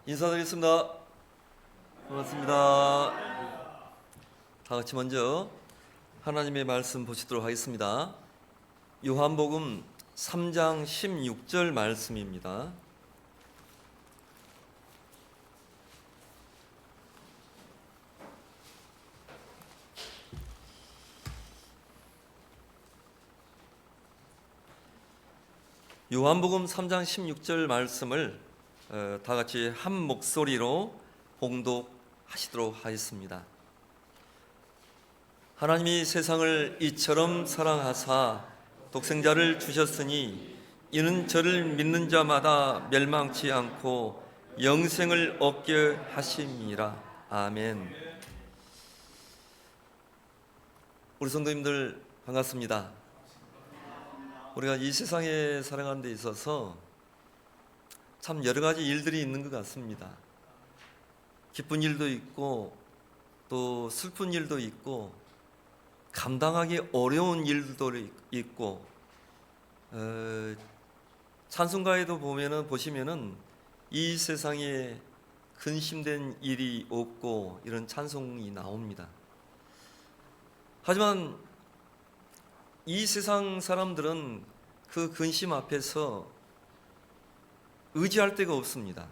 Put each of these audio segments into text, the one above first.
인사드리겠습니다. 반갑습니다. 다 같이 먼저 하나님의 말씀 보시도록 하겠습니다. 요한복음 3장 16절 말씀입니다. 요한복음 3장 16절 말씀을 다 같이 한 목소리로 봉독하시도록 하겠습니다. 하나님이 세상을 이처럼 사랑하사 독생자를 주셨으니 이는 저를 믿는 자마다 멸망치 않고 영생을 얻게 하심이라. 아멘. 우리 성도님들 반갑습니다. 우리가 이 세상에 살아가는 데 있어서 참 여러 가지 일들이 있는 것 같습니다. 기쁜 일도 있고 또 슬픈 일도 있고 감당하기 어려운 일도 있고 찬송가에도 보시면은 이 세상에 근심된 일이 없고 이런 찬송이 나옵니다. 하지만 이 세상 사람들은 그 근심 앞에서 의지할 데가 없습니다.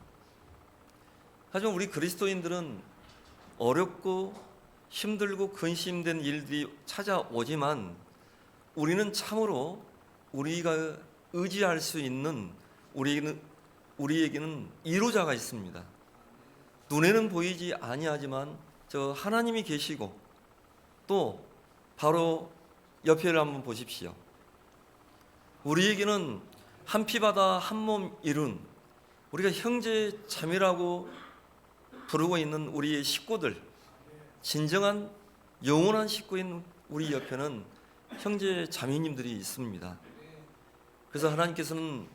하지만 우리 그리스도인들은 어렵고 힘들고 근심된 일들이 찾아오지만 우리는 참으로 우리가 의지할 수 있는 우리에게는 이루자가 있습니다. 눈에는 보이지 아니하지만 저 하나님이 계시고 또 바로 옆에를 한번 보십시오. 우리에게는 한 피바다 한 몸 이룬 우리가 형제 자매라고 부르고 있는 우리의 식구들, 진정한 영원한 식구인 우리 옆에는 형제 자매님들이 있습니다. 그래서 하나님께서는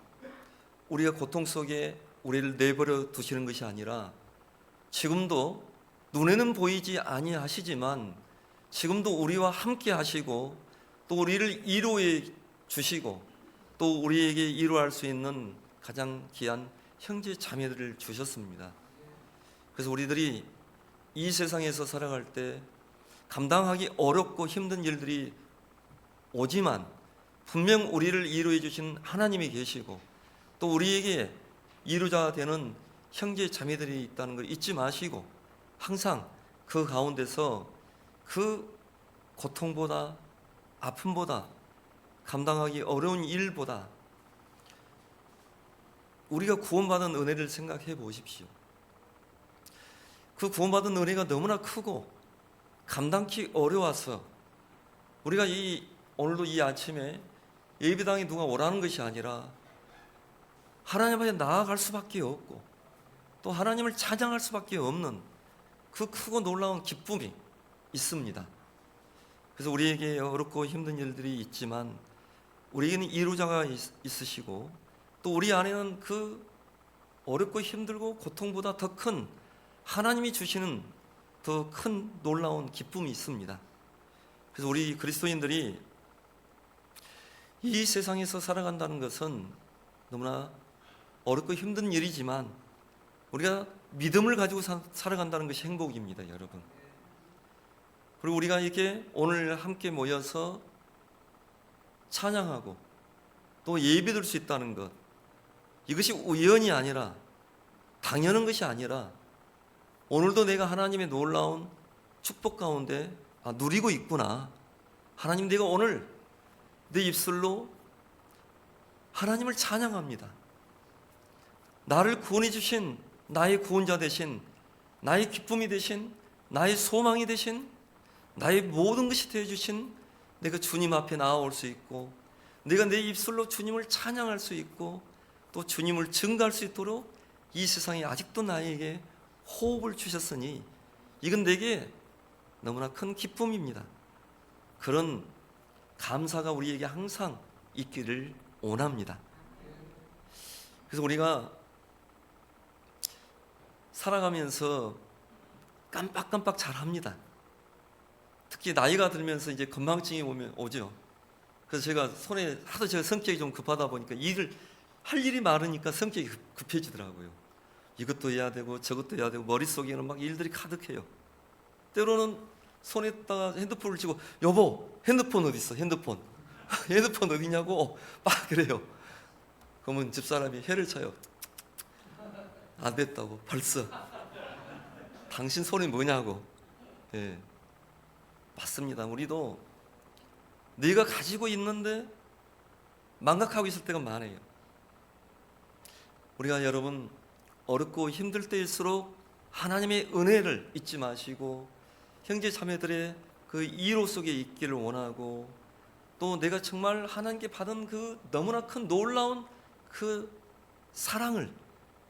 우리가 고통 속에 우리를 내버려 두시는 것이 아니라 지금도 눈에는 보이지 아니하시지만 지금도 우리와 함께 하시고 또 우리를 이루어 주시고 또 우리에게 이루어할 수 있는 가장 귀한 형제 자매들을 주셨습니다. 그래서 우리들이 이 세상에서 살아갈 때 감당하기 어렵고 힘든 일들이 오지만 분명 우리를 이루어 주신 하나님이 계시고 또 우리에게 이루자 되는 형제 자매들이 있다는 걸 잊지 마시고 항상 그 가운데서 그 고통보다 아픔보다 감당하기 어려운 일보다 우리가 구원받은 은혜를 생각해 보십시오. 그 구원받은 은혜가 너무나 크고 감당기 어려워서 우리가 오늘도 이 아침에 예배당에 누가 오라는 것이 아니라 하나님 앞에 나아갈 수밖에 없고 또 하나님을 찬양할 수밖에 없는 그 크고 놀라운 기쁨이 있습니다. 그래서 우리에게 어렵고 힘든 일들이 있지만 우리에게는 이루자가 있으시고 또 우리 안에는 그 어렵고 힘들고 고통보다 더 큰 하나님이 주시는 더 큰 놀라운 기쁨이 있습니다. 그래서 우리 그리스도인들이 이 세상에서 살아간다는 것은 너무나 어렵고 힘든 일이지만 우리가 믿음을 가지고 살아간다는 것이 행복입니다, 여러분. 그리고 우리가 이렇게 오늘 함께 모여서 찬양하고 또 예배드릴 수 있다는 것, 이것이 우연이 아니라 당연한 것이 아니라 오늘도 내가 하나님의 놀라운 축복 가운데 누리고 있구나. 하나님, 내가 오늘 내 입술로 하나님을 찬양합니다. 나를 구원해 주신 나의 구원자 되신 나의 기쁨이 되신 나의 소망이 되신 나의 모든 것이 되어주신 내가 주님 앞에 나아올 수 있고 내가 내 입술로 주님을 찬양할 수 있고 또 주님을 증거할 수 있도록 이 세상에 아직도 나에게 호흡을 주셨으니 이건 내게 너무나 큰 기쁨입니다. 그런 감사가 우리에게 항상 있기를 원합니다. 그래서 우리가 살아가면서 깜빡깜빡 잘합니다. 특히 나이가 들면서 이제 건망증이 오죠. 그래서 제가 하도 제가 성격이 좀 급하다 보니까 할 일이 많으니까 성격이 급해지더라고요. 이것도 해야 되고 저것도 해야 되고 머릿속에는 막 일들이 가득해요. 때로는 손에다가 핸드폰을 쥐고 여보 핸드폰 어디 있어? 핸드폰 핸드폰 어디냐고 막 그래요. 그러면 집사람이 해를 쳐요. 안 됐다고 벌써. 당신 손이 뭐냐고. 예, 맞습니다. 우리도 네가 가지고 있는데 망각하고 있을 때가 많아요. 우리가 여러분 어렵고 힘들 때일수록 하나님의 은혜를 잊지 마시고 형제 자매들의 그 이로 속에 있기를 원하고, 또 내가 정말 하나님께 받은 그 너무나 큰 놀라운 그 사랑을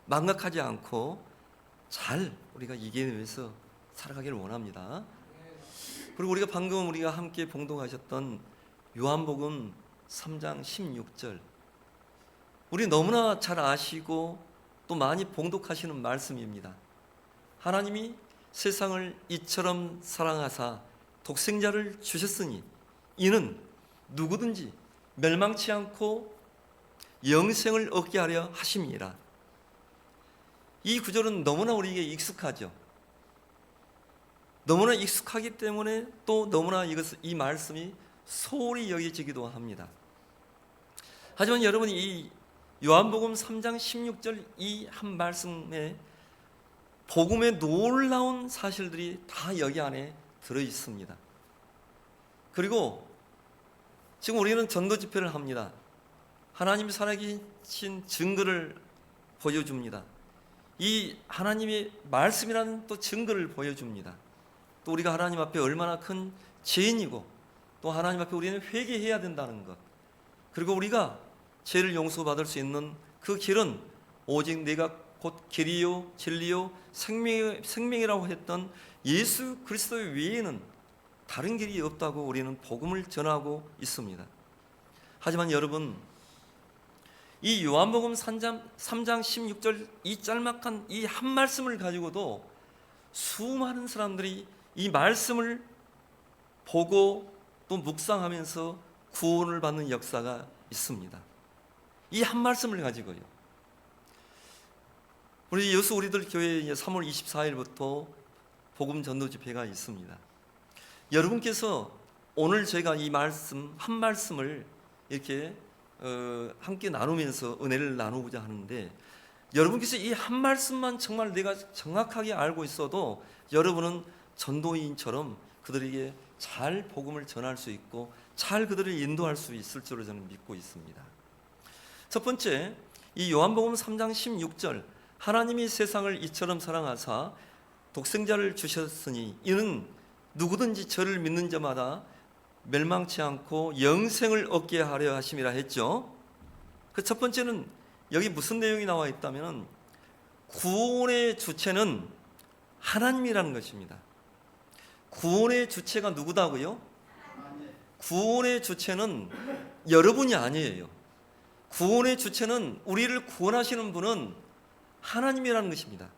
망각하지 않고 잘 우리가 이겨내면서 살아가기를 원합니다. 그리고 우리가 방금 우리가 함께 봉독하셨던 요한복음 3장 16절, 우리 너무나 잘 아시고 또 많이 봉독하시는 말씀입니다. 하나님이 세상을 이처럼 사랑하사 독생자를 주셨으니 이는 누구든지 멸망치 않고 영생을 얻게 하려 하심이라. 이 구절은 너무나 우리에게 익숙하죠. 너무나 익숙하기 때문에 또 너무나 이 말씀이 소홀히 여겨지기도 합니다. 하지만 여러분, 이 요한복음 3장 16절 이 한 말씀에 복음의 놀라운 사실들이 다 여기 안에 들어 있습니다. 그리고 지금 우리는 전도 집회를 합니다. 하나님이 살아계신 증거를 보여줍니다. 이 하나님의 말씀이라는 또 증거를 보여줍니다. 또 우리가 하나님 앞에 얼마나 큰 죄인이고 또 하나님 앞에 우리는 회개해야 된다는 것, 그리고 우리가 죄를 용서받을 수 있는 그 길은 오직 내가 곧 길이요 진리요 생명이라고 했던 예수 그리스도 외에는 다른 길이 없다고 우리는 복음을 전하고 있습니다. 하지만 여러분, 이 요한복음 3장 16절 이 짤막한 이 한 말씀을 가지고도 수많은 사람들이 이 말씀을 보고 또 묵상하면서 구원을 받는 역사가 있습니다. 이 한 말씀을 가지고요. 우리들 교회에 3월 24일부터 복음 전도 집회가 있습니다. 여러분께서 오늘 제가 이 말씀 한 말씀을 이렇게 함께 나누면서 은혜를 나누고자 하는데, 여러분께서 이 한 말씀만 정말 내가 정확하게 알고 있어도 여러분은 전도인처럼 그들에게 잘 복음을 전할 수 있고 잘 그들을 인도할 수 있을 줄로 저는 믿고 있습니다. 첫 번째, 이 요한복음 3장 16절, 하나님이 세상을 이처럼 사랑하사 독생자를 주셨으니 이는 누구든지 저를 믿는 자마다 멸망치 않고 영생을 얻게 하려 하심이라 했죠. 그 첫 번째는 여기 무슨 내용이 나와 있다면 구원의 주체는 하나님이라는 것입니다. 구원의 주체가 누구다고요? 구원의 주체는 여러분이 아니에요. 구원의 주체는, 우리를 구원하시는 분은 하나님이라는 것입니다.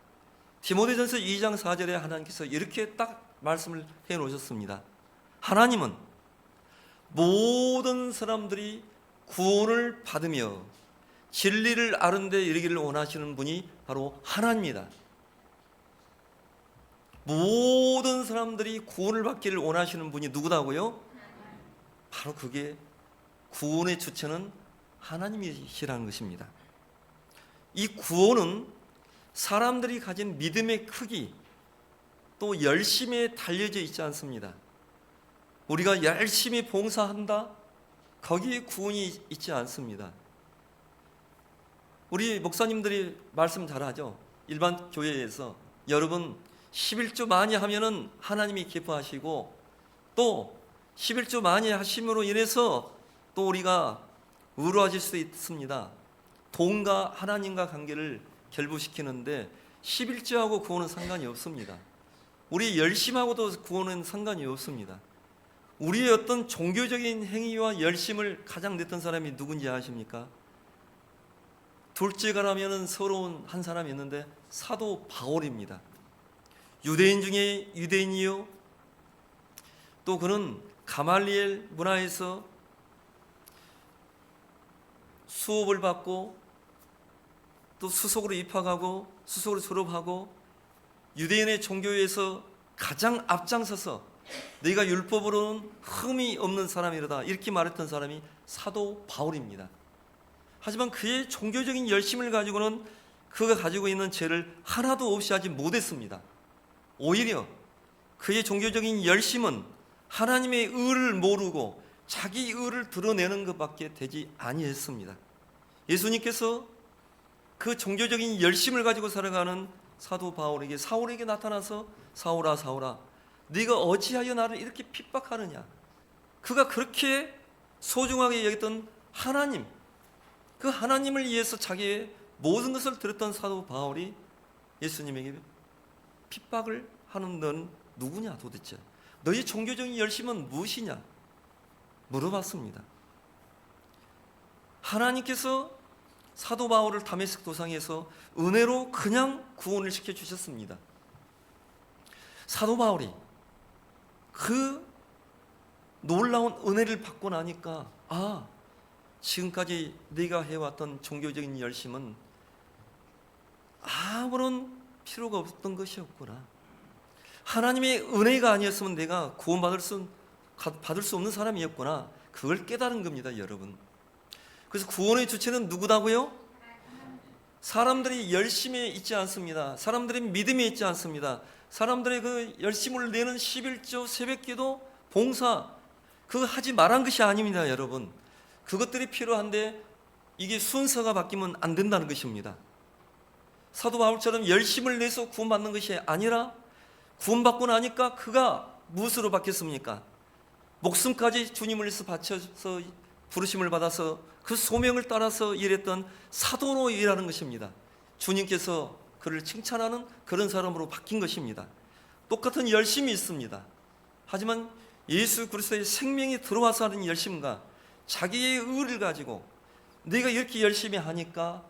디모데전서 2장 4절에 하나님께서 이렇게 딱 말씀을 해 놓으셨습니다. 하나님은 모든 사람들이 구원을 받으며 진리를 아는 데 이르기를 원하시는 분이 바로 하나님이다. 모든 사람들이 구원을 받기를 원하시는 분이 누구다고요? 바로 그게 구원의 주체는 하나님이시라는 것입니다. 이 구원은 사람들이 가진 믿음의 크기 또 열심에 달려져 있지 않습니다. 우리가 열심히 봉사한다, 거기에 구원이 있지 않습니다. 우리 목사님들이 말씀 잘하죠. 일반 교회에서 여러분 11조 많이 하면은 하나님이 기뻐하시고, 또 11조 많이 하심으로 인해서 또 우리가 의로워질 수 있습니다. 돈과 하나님과 관계를 결부시키는데 11조하고 구원은 상관이 없습니다. 우리 열심하고도 구원은 상관이 없습니다. 우리의 어떤 종교적인 행위와 열심을 가장 냈던 사람이 누군지 아십니까? 둘째가라면 서러운 한 사람이 있는데 사도 바울입니다. 유대인 중에 유대인이요, 또 그는 가말리엘 문화에서 수업을 받고 또 수석으로 입학하고 수석으로 졸업하고 유대인의 종교에서 가장 앞장서서 네가 율법으로는 흠이 없는 사람이로다 이렇게 말했던 사람이 사도 바울입니다. 하지만 그의 종교적인 열심을 가지고는 그가 가지고 있는 죄를 하나도 없이 하지 못했습니다. 오히려 그의 종교적인 열심은 하나님의 의를 모르고 자기 의를 드러내는 것밖에 되지 아니했습니다. 예수님께서 그 종교적인 열심을 가지고 살아가는 사도 바울에게 사울에게 나타나서 사울아 사울아 네가 어찌하여 나를 이렇게 핍박하느냐. 그가 그렇게 소중하게 여겼던 하나님, 그 하나님을 위해서 자기의 모든 것을 드렸던 사도 바울이 예수님에게 핍박을 하는 넌 누구냐 도대체, 너희 종교적인 열심은 무엇이냐 물어봤습니다. 하나님께서 사도 바울을 다메섹 도상에서 은혜로 그냥 구원을 시켜주셨습니다. 사도 바울이 그 놀라운 은혜를 받고 나니까 지금까지 네가 해왔던 종교적인 열심은 아무런 필요가 없던 것이었구나. 하나님의 은혜가 아니었으면 내가 구원받을 수 없는 사람이었구나. 그걸 깨달은 겁니다, 여러분. 그래서 구원의 주체는 누구다고요? 사람들이 열심히 있지 않습니다. 사람들이 믿음이 있지 않습니다. 사람들의 그 열심을 내는 11조, 새벽기도, 봉사, 그거 하지 말한 것이 아닙니다, 여러분. 그것들이 필요한데 이게 순서가 바뀌면 안 된다는 것입니다. 사도 바울처럼 열심을 내서 구원받는 것이 아니라 구원받고 나니까 그가 무엇으로 바뀌었습니까? 목숨까지 주님을 위해서 바쳐서 부르심을 받아서 그 소명을 따라서 일했던 사도로 일하는 것입니다. 주님께서 그를 칭찬하는 그런 사람으로 바뀐 것입니다. 똑같은 열심이 있습니다. 하지만 예수 그리스도의 생명이 들어와서 하는 열심과 자기의 의를 가지고 내가 이렇게 열심히 하니까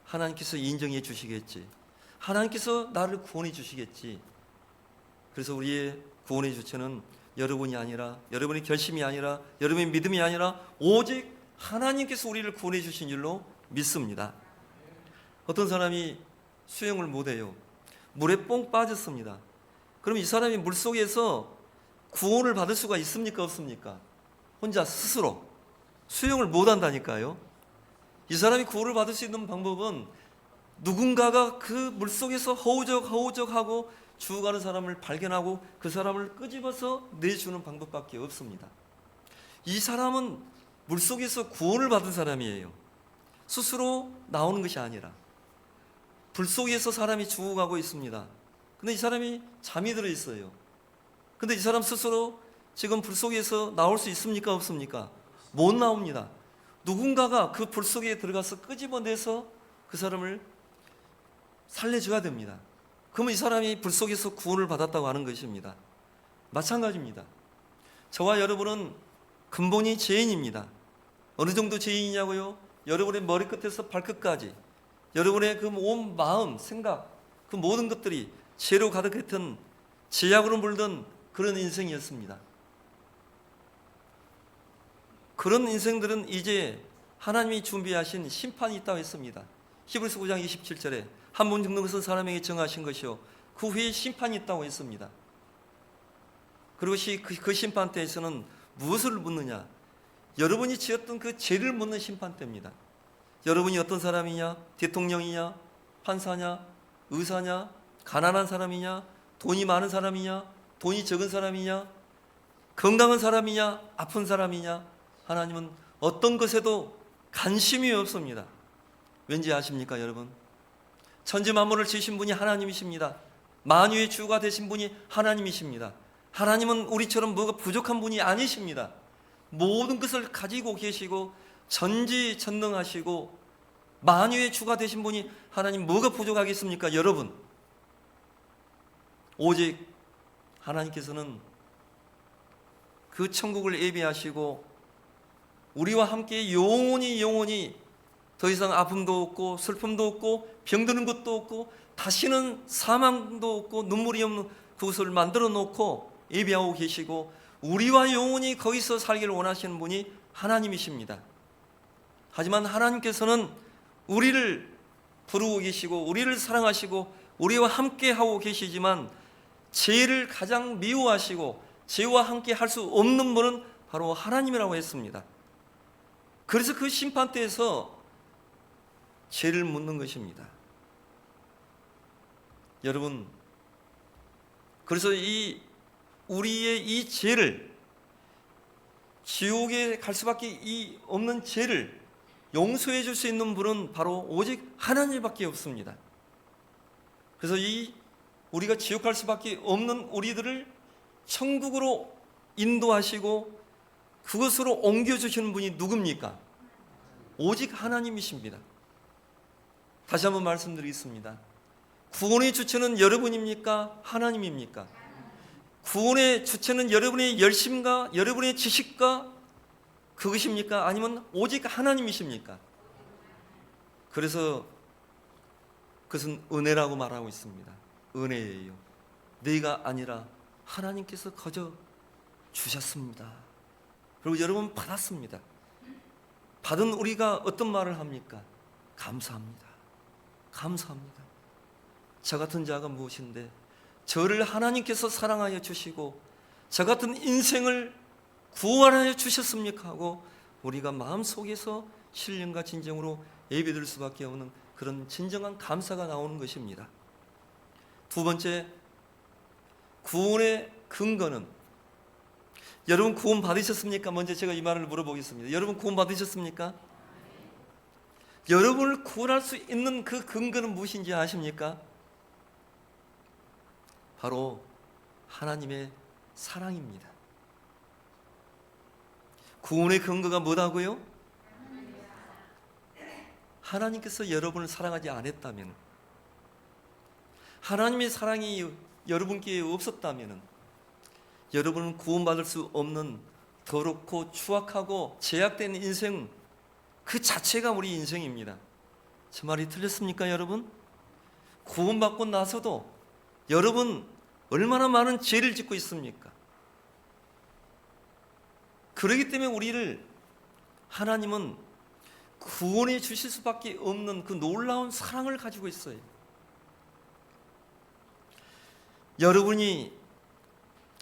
하나님께서 인정해 주시겠지, 하나님께서 나를 구원해 주시겠지. 그래서 우리의 구원의 주체는 여러분이 아니라, 여러분의 결심이 아니라, 여러분의 믿음이 아니라 오직 하나님께서 우리를 구원해 주신 줄로 믿습니다. 어떤 사람이 수영을 못해요. 물에 뽕 빠졌습니다. 그럼 이 사람이 물속에서 구원을 받을 수가 있습니까 없습니까? 혼자 스스로 수영을 못한다니까요. 이 사람이 구원을 받을 수 있는 방법은 누군가가 그 물속에서 허우적하고 죽어가는 사람을 발견하고 그 사람을 끄집어서 내주는 방법밖에 없습니다. 이 사람은 물속에서 구원을 받은 사람이에요. 스스로 나오는 것이 아니라. 불속에서 사람이 죽어가고 있습니다. 근데 이 사람이 잠이 들어 있어요. 근데 이 사람 스스로 지금 불속에서 나올 수 있습니까 없습니까? 못 나옵니다. 누군가가 그 불속에 들어가서 끄집어내서 그 사람을 살려줘야 됩니다. 그러면 이 사람이 불속에서 구원을 받았다고 하는 것입니다. 마찬가지입니다. 저와 여러분은 근본이 죄인입니다. 어느 정도 죄인이냐고요? 여러분의 머리끝에서 발끝까지 여러분의 그 온 마음, 생각, 그 모든 것들이 죄로 가득했던, 죄악으로 물든 그런 인생이었습니다. 그런 인생들은 이제 하나님이 준비하신 심판이 있다고 했습니다. 히브리서 9장 27절에 한 번 죽는 것은 사람에게 정하신 것이요 그 후에 심판이 있다고 했습니다. 그리고 그 심판 때에서는 무엇을 묻느냐? 여러분이 지었던 그 죄를 묻는 심판 때입니다. 여러분이 어떤 사람이냐? 대통령이냐? 판사냐? 의사냐? 가난한 사람이냐? 돈이 많은 사람이냐? 돈이 적은 사람이냐? 건강한 사람이냐? 아픈 사람이냐? 하나님은 어떤 것에도 관심이 없습니다. 왠지 아십니까, 여러분? 천지 만물을 지으신 분이 하나님이십니다. 만유의 주가 되신 분이 하나님이십니다. 하나님은 우리처럼 뭐가 부족한 분이 아니십니다. 모든 것을 가지고 계시고 전지전능하시고 만유의 주가 되신 분이 하나님 뭐가 부족하겠습니까, 여러분? 오직 하나님께서는 그 천국을 예비하시고 우리와 함께 영원히 더 이상 아픔도 없고 슬픔도 없고 병드는 것도 없고 다시는 사망도 없고 눈물이 없는 그곳을 만들어 놓고 예비하고 계시고 우리와 영원히 거기서 살기를 원하시는 분이 하나님이십니다. 하지만 하나님께서는 우리를 부르고 계시고 우리를 사랑하시고 우리와 함께 하고 계시지만 죄를 가장 미워하시고 죄와 함께 할 수 없는 분은 바로 하나님이라고 했습니다. 그래서 그 심판대에서 죄를 묻는 것입니다. 여러분, 그래서 우리의 이 죄를, 지옥에 갈 수밖에 없는 죄를 용서해 줄 수 있는 분은 바로 오직 하나님밖에 없습니다. 그래서 우리가 지옥 갈 수밖에 없는 우리들을 천국으로 인도하시고 그것으로 옮겨주시는 분이 누굽니까? 오직 하나님이십니다. 다시 한번 말씀드리겠습니다. 구원의 주체는 여러분입니까? 하나님입니까? 구원의 주체는 여러분의 열심과 여러분의 지식과 그것입니까? 아니면 오직 하나님이십니까? 그래서 그것은 은혜라고 말하고 있습니다. 은혜예요. 내가 아니라 하나님께서 거저 주셨습니다. 그리고 여러분 받았습니다. 받은 우리가 어떤 말을 합니까? 감사합니다. 감사합니다. 저 같은 자가 무엇인데 저를 하나님께서 사랑하여 주시고 저 같은 인생을 구원하여 주셨습니까? 하고 우리가 마음속에서 신령과 진정으로 예배드릴 수밖에 없는 그런 진정한 감사가 나오는 것입니다. 두 번째, 구원의 근거는, 여러분 구원 받으셨습니까? 먼저 제가 이 말을 물어보겠습니다. 여러분 구원 받으셨습니까? 여러분을 구원할 수 있는 그 근거는 무엇인지 아십니까? 바로 하나님의 사랑입니다. 구원의 근거가 뭐다고요? 하나님께서 여러분을 사랑하지 않았다면, 하나님의 사랑이 여러분께 없었다면 여러분은 구원받을 수 없는 더럽고 추악하고 제약된 인생 그 자체가 우리 인생입니다. 제 말이 틀렸습니까, 여러분? 구원받고 나서도 여러분 얼마나 많은 죄를 짓고 있습니까? 그렇기 때문에 하나님은 구원해 주실 수밖에 없는 그 놀라운 사랑을 가지고 있어요. 여러분이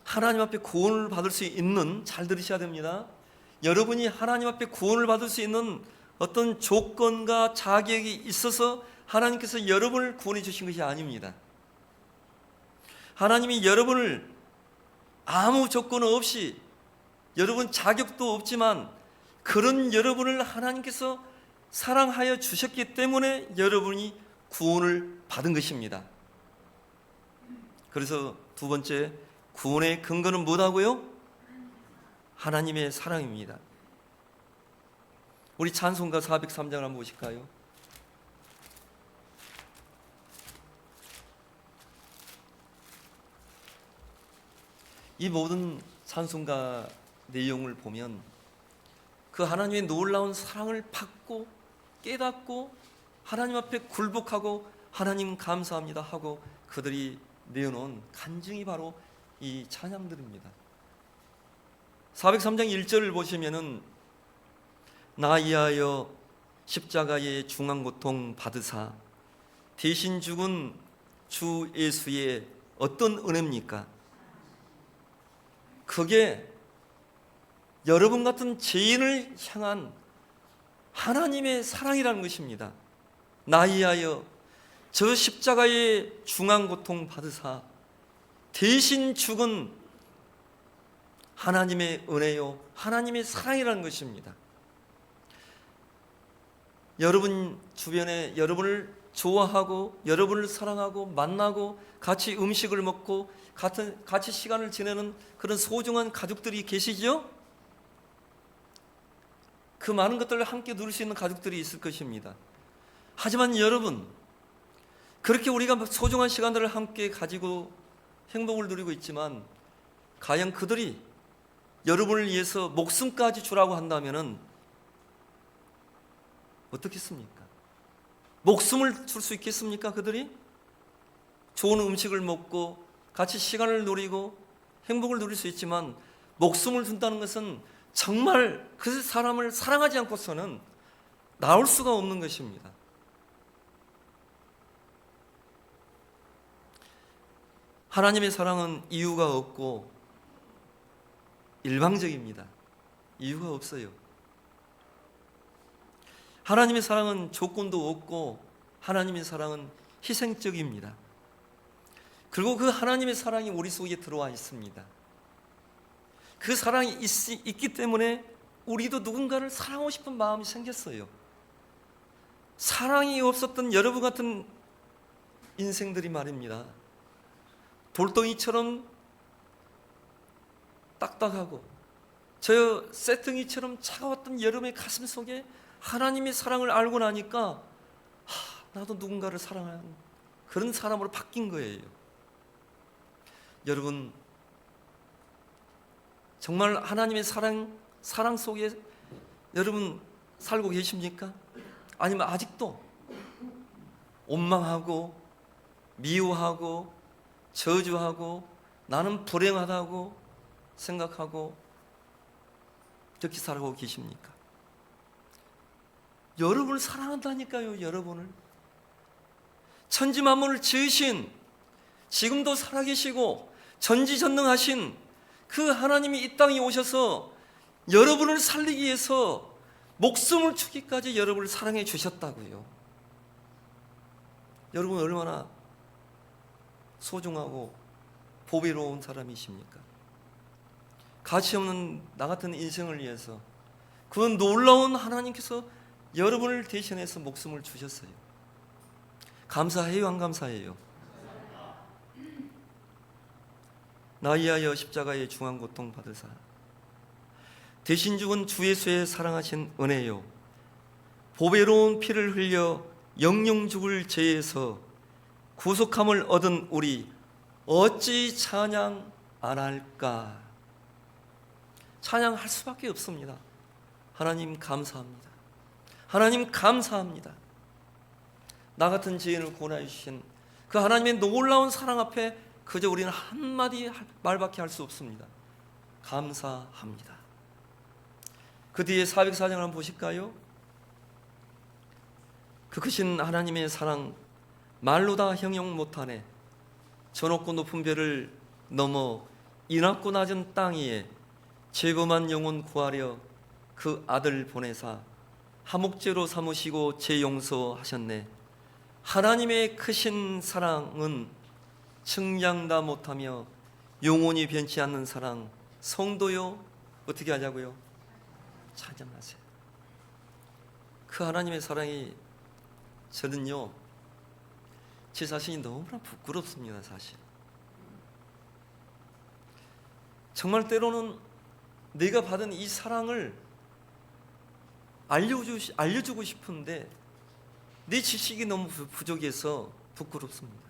하나님 앞에 구원을 받을 수 있는, 잘 들으셔야 됩니다. 여러분이 하나님 앞에 구원을 받을 수 있는 어떤 조건과 자격이 있어서 하나님께서 여러분을 구원해 주신 것이 아닙니다. 하나님이 여러분을 아무 조건 없이, 여러분 자격도 없지만 그런 여러분을 하나님께서 사랑하여 주셨기 때문에 여러분이 구원을 받은 것입니다. 그래서 두 번째, 구원의 근거는 뭐다고요? 하나님의 사랑입니다. 우리 찬송가 403장을 한번 보실까요? 이 모든 찬송가 내용을 보면 그 하나님의 놀라운 사랑을 받고 깨닫고 하나님 앞에 굴복하고 하나님 감사합니다 하고 그들이 내어놓은 간증이 바로 이 찬양들입니다. 403장 1절을 보시면은 나 이하여 십자가의 중환고통 받으사 대신 죽은 주 예수의 어떤 은혜입니까? 그게 여러분 같은 죄인을 향한 하나님의 사랑이라는 것입니다. 나 이하여 저 십자가의 중환고통 받으사 대신 죽은 하나님의 은혜요, 하나님의 사랑이라는 것입니다. 여러분 주변에 여러분을 좋아하고 여러분을 사랑하고 만나고 같이 음식을 먹고 같이 시간을 지내는 그런 소중한 가족들이 계시죠? 그 많은 것들을 함께 누릴 수 있는 가족들이 있을 것입니다. 하지만 여러분, 그렇게 우리가 소중한 시간들을 함께 가지고 행복을 누리고 있지만 과연 그들이 여러분을 위해서 목숨까지 주라고 한다면 어떻겠습니까? 목숨을 줄 수 있겠습니까? 그들이? 좋은 음식을 먹고 같이 시간을 누리고 행복을 누릴 수 있지만 목숨을 준다는 것은 정말 그 사람을 사랑하지 않고서는 나올 수가 없는 것입니다. 하나님의 사랑은 이유가 없고 일방적입니다. 이유가 없어요. 하나님의 사랑은 조건도 없고 하나님의 사랑은 희생적입니다. 그리고 그 하나님의 사랑이 우리 속에 들어와 있습니다. 그 사랑이 있기 때문에 우리도 누군가를 사랑하고 싶은 마음이 생겼어요. 사랑이 없었던 여러분 같은 인생들이 말입니다, 돌덩이처럼 딱딱하고 저 쇠등이처럼 차가웠던 여러분의 가슴 속에 하나님의 사랑을 알고 나니까 나도 누군가를 사랑하는 그런 사람으로 바뀐 거예요. 여러분, 정말 하나님의 사랑 속에 여러분 살고 계십니까? 아니면 아직도 원망하고 미워하고 저주하고 나는 불행하다고 생각하고 그렇게 살아가고 계십니까? 여러분을 사랑한다니까요. 여러분을 천지 만물을 지으신, 지금도 살아계시고 전지전능하신 그 하나님이 이 땅에 오셔서 여러분을 살리기 위해서 목숨을 주기까지 여러분을 사랑해 주셨다고요. 여러분 얼마나 소중하고 보배로운 사람이십니까? 가치없는 나 같은 인생을 위해서 그 놀라운 하나님께서 여러분을 대신해서 목숨을 주셨어요. 감사해요, 안 감사해요? 나 위하여 십자가의 중한 고통 받으사 대신 죽은 주 예수의 사랑하신 은혜요, 보배로운 피를 흘려 영영 죽을 죄에서 구속함을 얻은 우리 어찌 찬양 안 할까? 찬양할 수밖에 없습니다. 하나님 감사합니다. 하나님 감사합니다. 나 같은 죄인을 구원해 주신 그 하나님의 놀라운 사랑 앞에 그저 우리는 한마디 말밖에 할 수 없습니다. 감사합니다. 그 뒤에 404장을 한번 보실까요? 그 크신 하나님의 사랑 말로 다 형용 못하네. 저 높고 높은 별을 넘어 이 낮고 낮은 땅 위에 죄범한 영혼 구하려 그 아들 보내사 하목제로 삼으시고 죄 용서하셨네. 하나님의 크신 사랑은 측량다 못하며 영원히 변치 않는 사랑. 성도요, 어떻게 하자고요? 찬양하세요. 그 하나님의 사랑이 저는요, 제 자신이 너무나 부끄럽습니다. 사실 정말 때로는 내가 받은 이 사랑을 알려주고 싶은데 내 지식이 너무 부족해서 부끄럽습니다.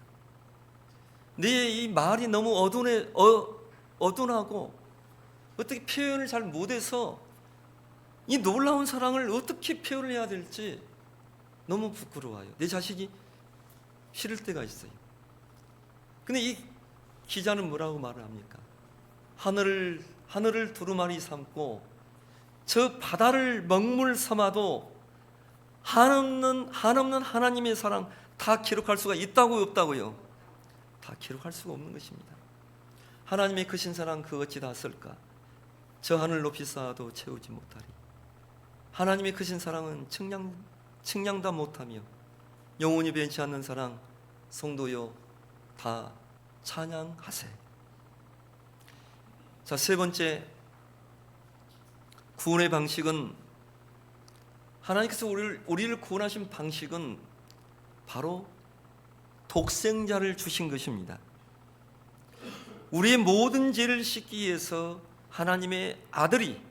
내 이 말이 너무 어둔하고 어떻게 표현을 잘 못해서 이 놀라운 사랑을 어떻게 표현을 해야 될지 너무 부끄러워요. 내 자식이 싫을 때가 있어요. 근데 이 기자는 뭐라고 말을 합니까? 하늘을 두루마리 삼고 저 바다를 먹물 삼아도 한없는 하나님의 사랑 다 기록할 수가 있다고요, 없다고요? 다 기록할 수가 없는 것입니다. 하나님의 크신 사랑 그 어찌 다 쓸까? 저 하늘 높이 쌓아도 채우지 못하리. 하나님의 크신 사랑은 측량다 못하며 영원히 변치 않는 사랑. 성도요, 다 찬양하세. 자, 세 번째 구원의 방식은, 하나님께서 우리를 구원하신 방식은 바로 독생자를 주신 것입니다. 우리의 모든 죄를 씻기 위해서 하나님의 아들이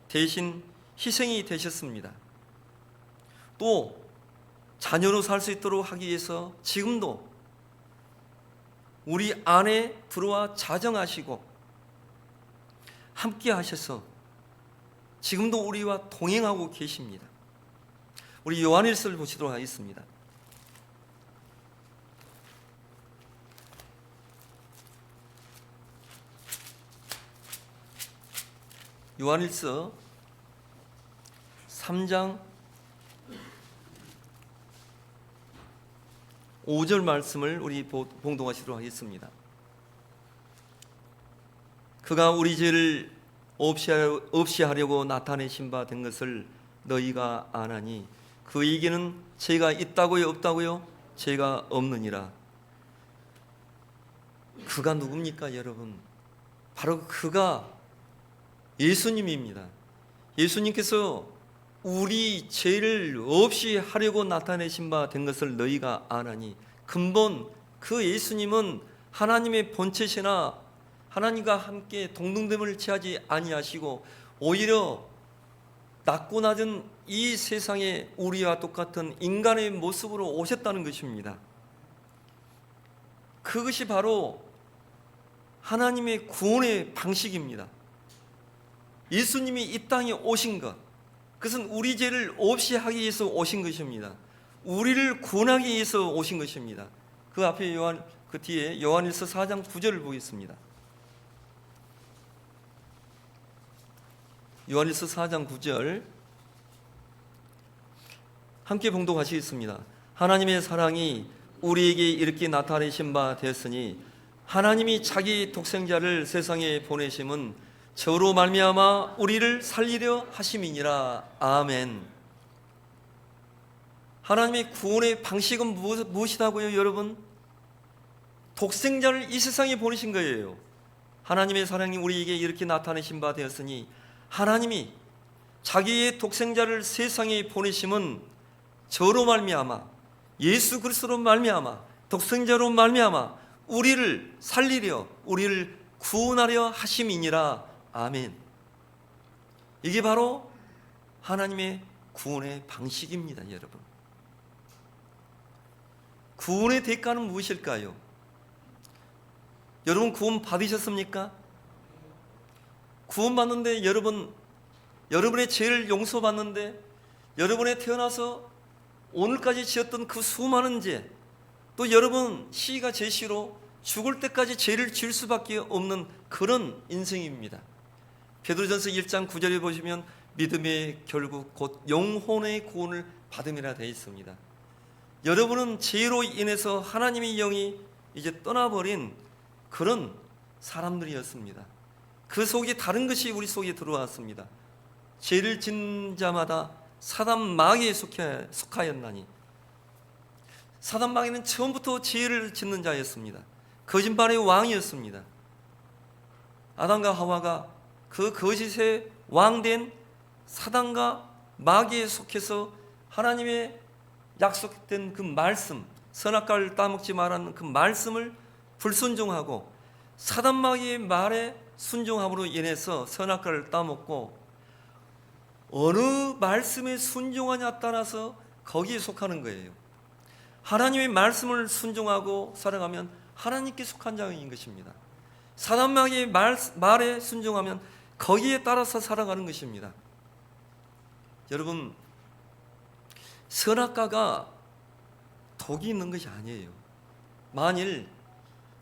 대신 희생이 되셨습니다. 또 자녀로 살 수 있도록 하기 위해서 지금도 우리 안에 들어와 자정하시고 함께 하셔서 지금도 우리와 동행하고 계십니다. 우리 요한일서를 보시도록 하겠습니다. 요한일서 3장 5절 말씀을 우리 봉독하시도록 하겠습니다. 그가 우리 죄를 없이 하려고 나타내신 바 된 것을 너희가 아나니 그에게는 죄가 있다고요, 없다고요? 죄가 없느니라. 그가 누굽니까, 여러분? 바로 그가 예수님입니다. 예수님께서 우리 죄를 없이 하려고 나타내신 바 된 것을 너희가 아나니, 근본 그 예수님은 하나님의 본체시나 하나님과 함께 동등됨을 취하지 아니하시고 오히려 낮고 낮은 이 세상에 우리와 똑같은 인간의 모습으로 오셨다는 것입니다. 그것이 바로 하나님의 구원의 방식입니다. 예수님이 이 땅에 오신 것, 그것은 우리 죄를 없이 하기 위해서 오신 것입니다. 우리를 구원하기 위해서 오신 것입니다. 그 앞에 그 뒤에 요한일서 4장 9절을 보겠습니다. 요한일서 4장 9절 함께 봉독하시겠습니다. 하나님의 사랑이 우리에게 이렇게 나타내신 바 되었으니 하나님이 자기 독생자를 세상에 보내심은 저로 말미암아 우리를 살리려 하심이니라. 아멘. 하나님의 구원의 방식은 무엇이라고요, 여러분? 독생자를 이 세상에 보내신 거예요. 하나님의 사랑이 우리에게 이렇게 나타내신 바 되었으니 하나님이 자기의 독생자를 세상에 보내심은 저로 말미암아, 예수 그리스도로 말미암아, 독생자로 말미암아 우리를 살리려, 우리를 구원하려 하심이니라. 아멘. 이게 바로 하나님의 구원의 방식입니다, 여러분. 구원의 대가는 무엇일까요? 여러분 구원 받으셨습니까? 구원 받는데 여러분의 죄를 용서받는데 여러분의 태어나서 오늘까지 지었던 그 수많은 죄, 또 여러분 시가 제시로 죽을 때까지 죄를 지을 수밖에 없는 그런 인생입니다. 베드로전서 1장 9절에 보시면 믿음의 결국 곧 영혼의 구원을 받음이라 되어 있습니다. 여러분은 죄로 인해서 하나님의 영이 이제 떠나버린 그런 사람들이었습니다. 그 속에 다른 것이 우리 속에 들어왔습니다. 죄를 짓는 자마다 사단 마귀에 속하였나니, 사단 마귀는 처음부터 죄를 짓는 자였습니다. 거짓말의 왕이었습니다. 아담과 하와가 그 거짓의 왕된 사단과 마귀에 속해서 하나님의 약속된 그 말씀, 선악과를 따먹지 말라는 그 말씀을 불순종하고 사단 마귀의 말에 순종함으로 인해서 선악과를 따먹고, 어느 말씀에 순종하냐에 따라서 거기에 속하는 거예요. 하나님의 말씀을 순종하고 살아가면 하나님께 속한 자인 것입니다. 사단 마귀의 말에 순종하면 거기에 따라서 살아가는 것입니다. 여러분, 선악과가 독이 있는 것이 아니에요. 만일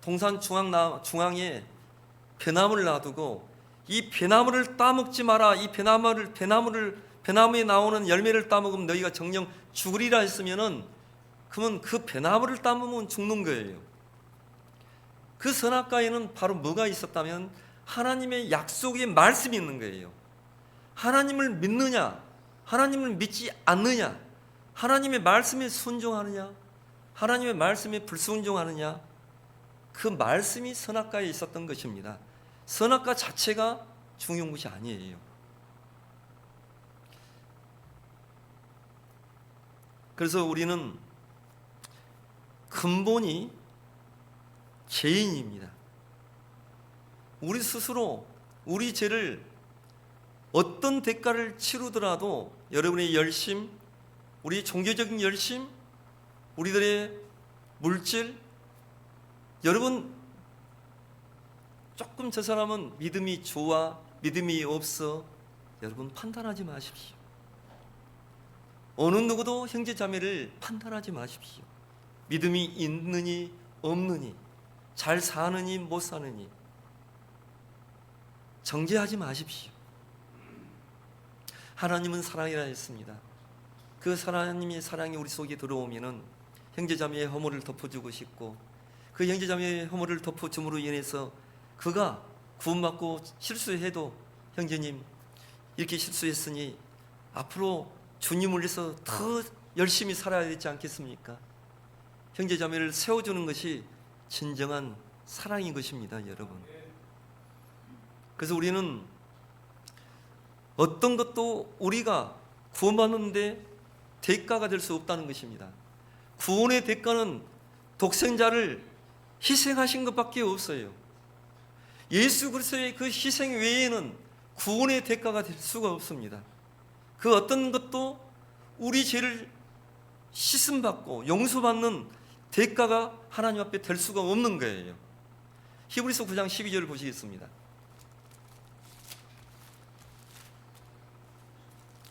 동산 중앙에 배나무를 놔두고 이 배나무를 따먹지 마라, 이 배나무에 나오는 열매를 따먹으면 너희가 정녕 죽으리라 했으면은, 그러면 그 배나무를 따먹으면 죽는 거예요. 그 선악과에는 바로 뭐가 있었다면 하나님의 약속의 말씀이 있는 거예요. 하나님을 믿느냐, 하나님을 믿지 않느냐, 하나님의 말씀에 순종하느냐, 하나님의 말씀에 불순종하느냐, 그 말씀이 선악과에 있었던 것입니다. 선악과 자체가 중요한 것이 아니에요. 그래서 우리는 근본이 죄인입니다. 우리 스스로 우리 죄를 어떤 대가를 치르더라도 여러분의 열심, 우리 종교적인 열심, 우리들의 물질, 여러분 조금 저 사람은 믿음이 좋아, 믿음이 없어, 여러분 판단하지 마십시오. 어느 누구도 형제자매를 판단하지 마십시오. 믿음이 있느니 없느니, 잘 사느니 못 사느니 정죄하지 마십시오. 하나님은 사랑이라 했습니다. 그 하나님의 사랑이 우리 속에 들어오면은 형제자매의 허물을 덮어주고 싶고, 그 형제자매의 허물을 덮어줌으로 인해서 그가 구원받고 실수해도 형제님 이렇게 실수했으니 앞으로 주님을 위해서 더 열심히 살아야 되지 않겠습니까? 형제자매를 세워주는 것이 진정한 사랑인 것입니다, 여러분. 그래서 우리는 어떤 것도 우리가 구원받는데 대가가 될 수 없다는 것입니다. 구원의 대가는 독생자를 희생하신 것밖에 없어요. 예수 그리스도의 그 희생 외에는 구원의 대가가 될 수가 없습니다. 그 어떤 것도 우리 죄를 씻음받고 용서받는 대가가 하나님 앞에 될 수가 없는 거예요. 히브리서 9장 12절을 보시겠습니다.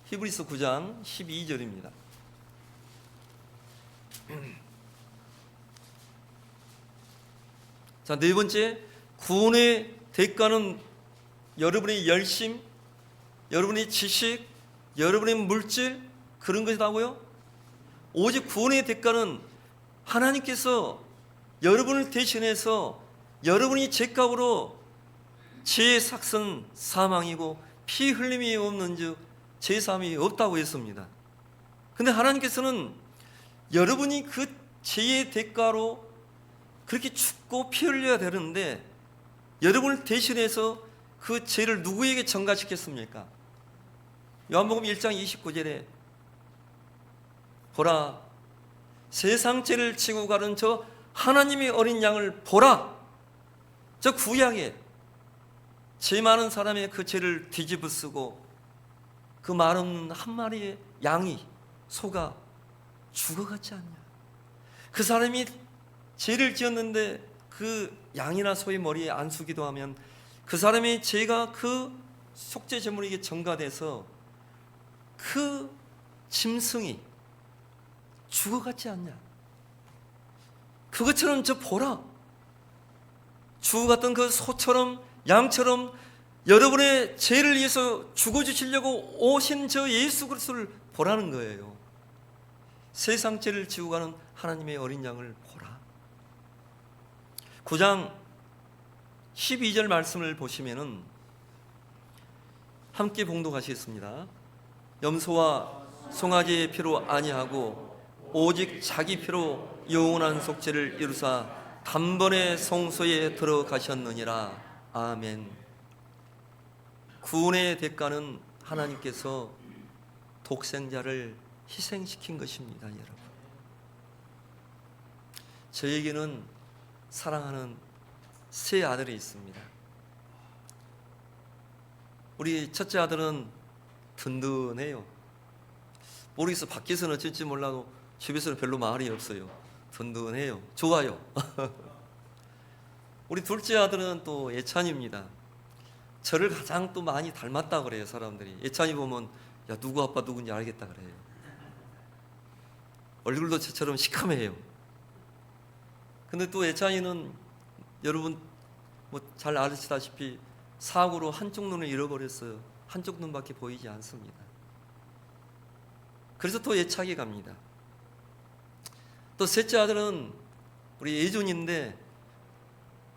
히브리서 9장 12절입니다. 자, 네 번째, 구원의 대가는 여러분의 열심, 여러분의 지식, 여러분의 물질 그런 것이라고요? 오직 구원의 대가는 하나님께서 여러분을 대신해서 여러분이 죄값으로 죄의 삭은 사망이고 피 흘림이 없는 즉 죄사함이 없다고 했습니다. 근데 하나님께서는 여러분이 그 죄의 대가로 그렇게 죽고 피 흘려야 되는데 여러분을 대신해서 그 죄를 누구에게 전가시켰습니까? 요한복음 1장 29절에 보라 세상 죄를 지고 가는 저 하나님의 어린 양을 보라, 저 구약에 죄 많은 사람의 그 죄를 뒤집어 쓰고 그 말 없는 한 마리의 양이 소가 죽어갔지 않냐. 그 사람이 죄를 지었는데 그 양이나 소의 머리에 안 숙이도 하면 그 사람의 죄가 그 속죄 제물에게 전가돼서 그 짐승이 죽어갔지 않냐. 그것처럼 저 보라, 죽어갔던 그 소처럼 양처럼 여러분의 죄를 위해서 죽어주시려고 오신 저 예수 그리스도를 보라는 거예요. 세상 죄를 지고 가는 하나님의 어린 양을 보라. 9장 12절 말씀을 보시면은 함께 봉독하시겠습니다. 염소와 송아지의 피로 아니하고 오직 자기 피로 영원한 속죄를 이루사 단번에 성소에 들어가셨느니라. 아멘. 구원의 대가는 하나님께서 독생자를 희생시킨 것입니다, 여러분. 저에게는 사랑하는 세 아들이 있습니다. 우리 첫째 아들은 든든해요. 모르겠어, 밖에서는 어쩔지 몰라도 집에서는 별로 말이 없어요. 든든해요. 좋아요. 우리 둘째 아들은 또 예찬입니다. 저를 가장 또 많이 닮았다 그래요, 사람들이. 예찬이 보면 야, 누구 아빠 누군지 알겠다 그래요. 얼굴도 저처럼 시커매요. 근데 또 예찬이는 여러분 뭐 잘 아시다시피 사고로 한쪽 눈을 잃어버렸어요. 한쪽 눈밖에 보이지 않습니다. 그래서 또 예차게 갑니다. 또 셋째 아들은 우리 예준인데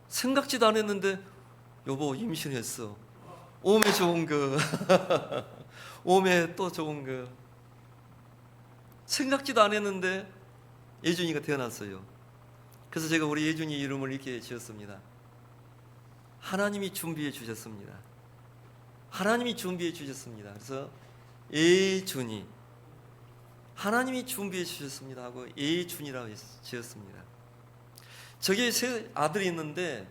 생각지도 않았는데 여보 임신했어. 오메 좋은 거. 오메 또 좋은 거. 생각지도 않았는데 예준이가 태어났어요. 그래서 제가 우리 예준이 이름을 이렇게 지었습니다. 하나님이 준비해 주셨습니다. 하나님이 준비해 주셨습니다. 그래서 예준이, 하나님이 준비해 주셨습니다 하고 예준이라고 지었습니다. 저게 세 아들이 있는데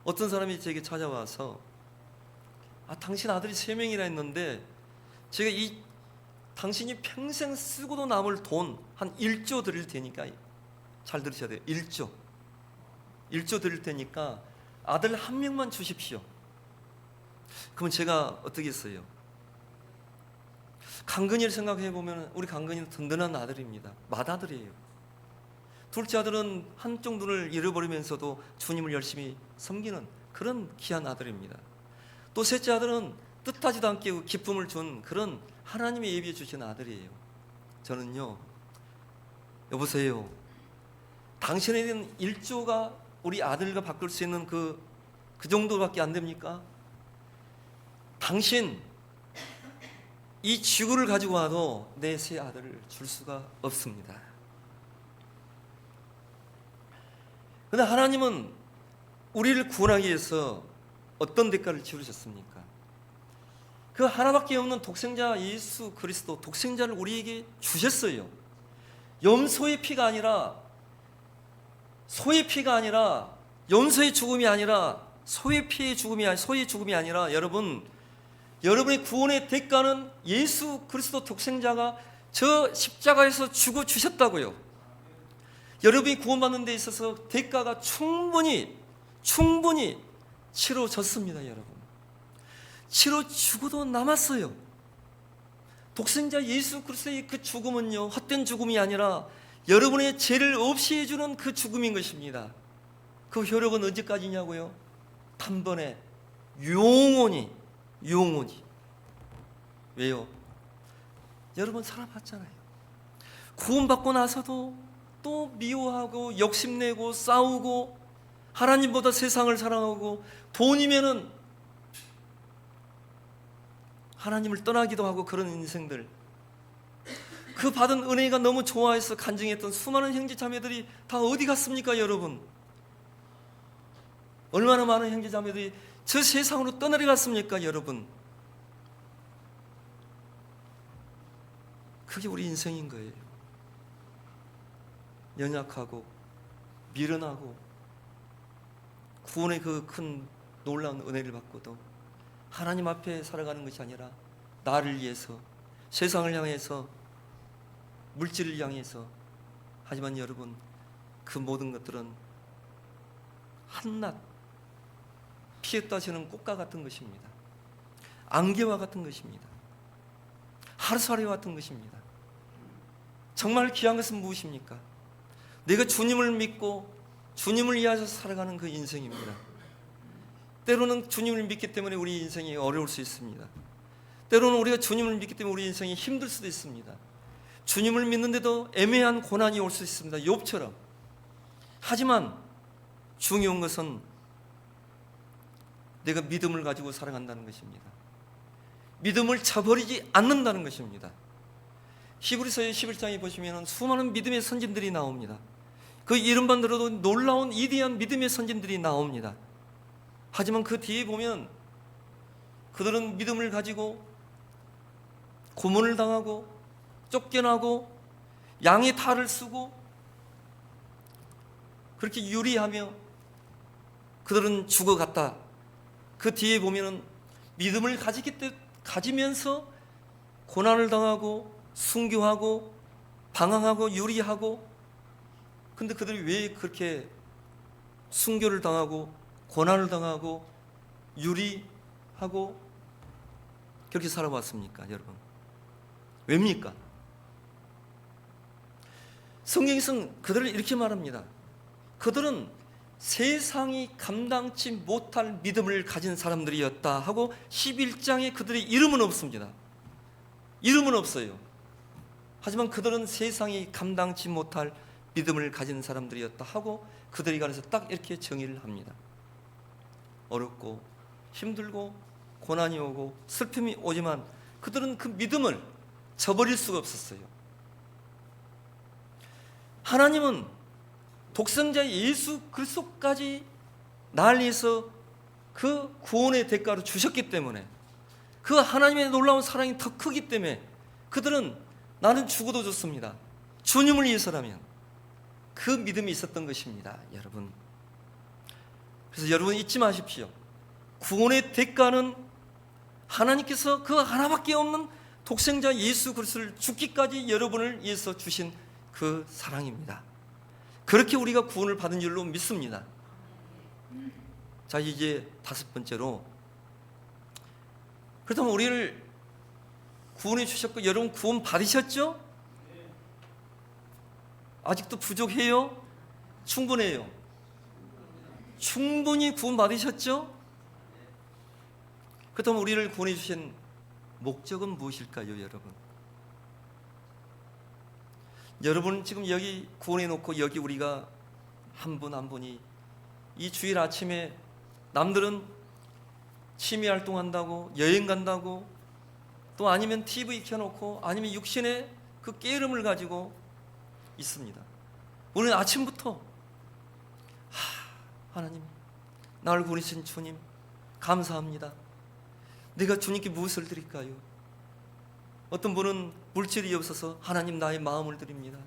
어떤 사람이 제게 찾아와서 당신 아들이 3명이나 있는데 제가 당신이 평생 쓰고도 남을 돈 한 1조 드릴 테니까, 잘 들으셔야 돼요. 1조 드릴 테니까 아들 1명만 주십시오. 그러면 제가 어떻게 했어요? 강근이를 생각해 보면 우리 강근이는 든든한 아들입니다. 맏아들이에요. 둘째 아들은 한쪽 눈을 잃어버리면서도 주님을 열심히 섬기는 그런 귀한 아들입니다. 또 셋째 아들은 뜻하지도 않게 기쁨을 준 그런 하나님이 예비해 주신 아들이에요. 저는요, 여보세요, 당신에게는 1조가 우리 아들과 바꿀 수 있는 그 정도밖에 안 됩니까? 당신 이 지구를 가지고 와도 내 새 아들을 줄 수가 없습니다. 그런데 하나님은 우리를 구원하기 위해서 어떤 대가를 치르셨습니까? 그 하나밖에 없는 독생자 예수 그리스도, 독생자를 우리에게 주셨어요. 염소의 피가 아니라, 소의 피가 아니라, 염소의 죽음이 아니라, 소의 죽음이 아니라, 여러분의 구원의 대가는 예수 그리스도 독생자가 저 십자가에서 주고 주셨다고요. 여러분이 구원받는 데 있어서 대가가 충분히 치러졌습니다. 여러분, 치러주고도 남았어요. 독생자 예수 그리스도의 그 죽음은요, 헛된 죽음이 아니라 여러분의 죄를 없이 해주는 그 죽음인 것입니다. 그 효력은 언제까지냐고요? 단번에 영원히. 왜요? 여러분 살아봤잖아요. 구원받고 나서도 또 미워하고 욕심내고 싸우고 하나님보다 세상을 사랑하고 돈이면은 하나님을 떠나기도 하고 그런 인생들, 그 받은 은혜가 너무 좋아해서 간증했던 수많은 형제자매들이 다 어디 갔습니까? 여러분, 얼마나 많은 형제자매들이 저 세상으로 떠내려갔습니까? 여러분, 그게 우리 인생인 거예요. 연약하고 미련하고 구원의 그 큰 놀라운 은혜를 받고도 하나님 앞에 살아가는 것이 아니라 나를 위해서, 세상을 향해서, 물질을 향해서. 하지만 여러분, 그 모든 것들은 한낱 피었다 지는 꽃과 같은 것입니다. 안개와 같은 것입니다. 하루살이와 같은 것입니다. 정말 귀한 것은 무엇입니까? 내가 주님을 믿고 주님을 위하여 살아가는 그 인생입니다. 때로는 주님을 믿기 때문에 우리 인생이 어려울 수 있습니다. 때로는 우리가 주님을 믿기 때문에 우리 인생이 힘들 수도 있습니다. 주님을 믿는데도 애매한 고난이 올 수 있습니다. 욥처럼. 하지만 중요한 것은 내가 믿음을 가지고 살아간다는 것입니다. 믿음을 저버리지 않는다는 것입니다. 히브리서의 11장에 보시면 수많은 믿음의 선진들이 나옵니다. 그 이름만 들어도 놀라운 위대한 믿음의 선진들이 나옵니다. 하지만 그 뒤에 보면 그들은 믿음을 가지고 고문을 당하고 쫓겨나고 양의 탈을 쓰고 그렇게 유리하며 그들은 죽어갔다. 그 뒤에 보면 믿음을 가지면서 고난을 당하고 순교하고 방황하고 유리하고, 근데 그들이 왜 그렇게 순교를 당하고 고난을 당하고 유리하고 그렇게 살아왔습니까? 여러분, 왜입니까? 성경에서는 그들을 이렇게 말합니다. 그들은 세상이 감당치 못할 믿음을 가진 사람들이었다 하고 11장에 그들의 이름은 없습니다. 이름은 없어요. 하지만 그들은 세상이 감당치 못할 믿음을 가진 사람들이었다 하고 그들에 관해서 딱 이렇게 정의를 합니다. 어렵고 힘들고 고난이 오고 슬픔이 오지만 그들은 그 믿음을 저버릴 수가 없었어요. 하나님은 독생자 예수 그리스도까지 나를 위해서 그 구원의 대가로 주셨기 때문에, 그 하나님의 놀라운 사랑이 더 크기 때문에 그들은 나는 죽어도 좋습니다, 주님을 위해서라면, 그 믿음이 있었던 것입니다. 여러분, 그래서 여러분 잊지 마십시오. 구원의 대가는 하나님께서 그 하나밖에 없는 독생자 예수 그리스도를 죽기까지 여러분을 위해서 주신 그 사랑입니다. 그렇게 우리가 구원을 받은 줄로 믿습니다. 자, 이제 5번째로, 그렇다면 우리를 구원해 주셨고 여러분 구원 받으셨죠? 아직도 부족해요? 충분해요? 충분히 구원 받으셨죠? 그렇다면 우리를 구원해 주신 목적은 무엇일까요, 여러분? 여러분 지금 여기 구원해 놓고 여기 우리가 한 분 한 분이 이 주일 아침에 남들은 취미 활동한다고, 여행 간다고, 또 아니면 TV 켜놓고, 아니면 육신의 그 깨름을 가지고 있습니다. 우리는 아침부터 하나님, 나를 구원하신 주님 감사합니다. 내가 주님께 무엇을 드릴까요? 어떤 분은 물질이 없어서 하나님 나의 마음을 드립니다,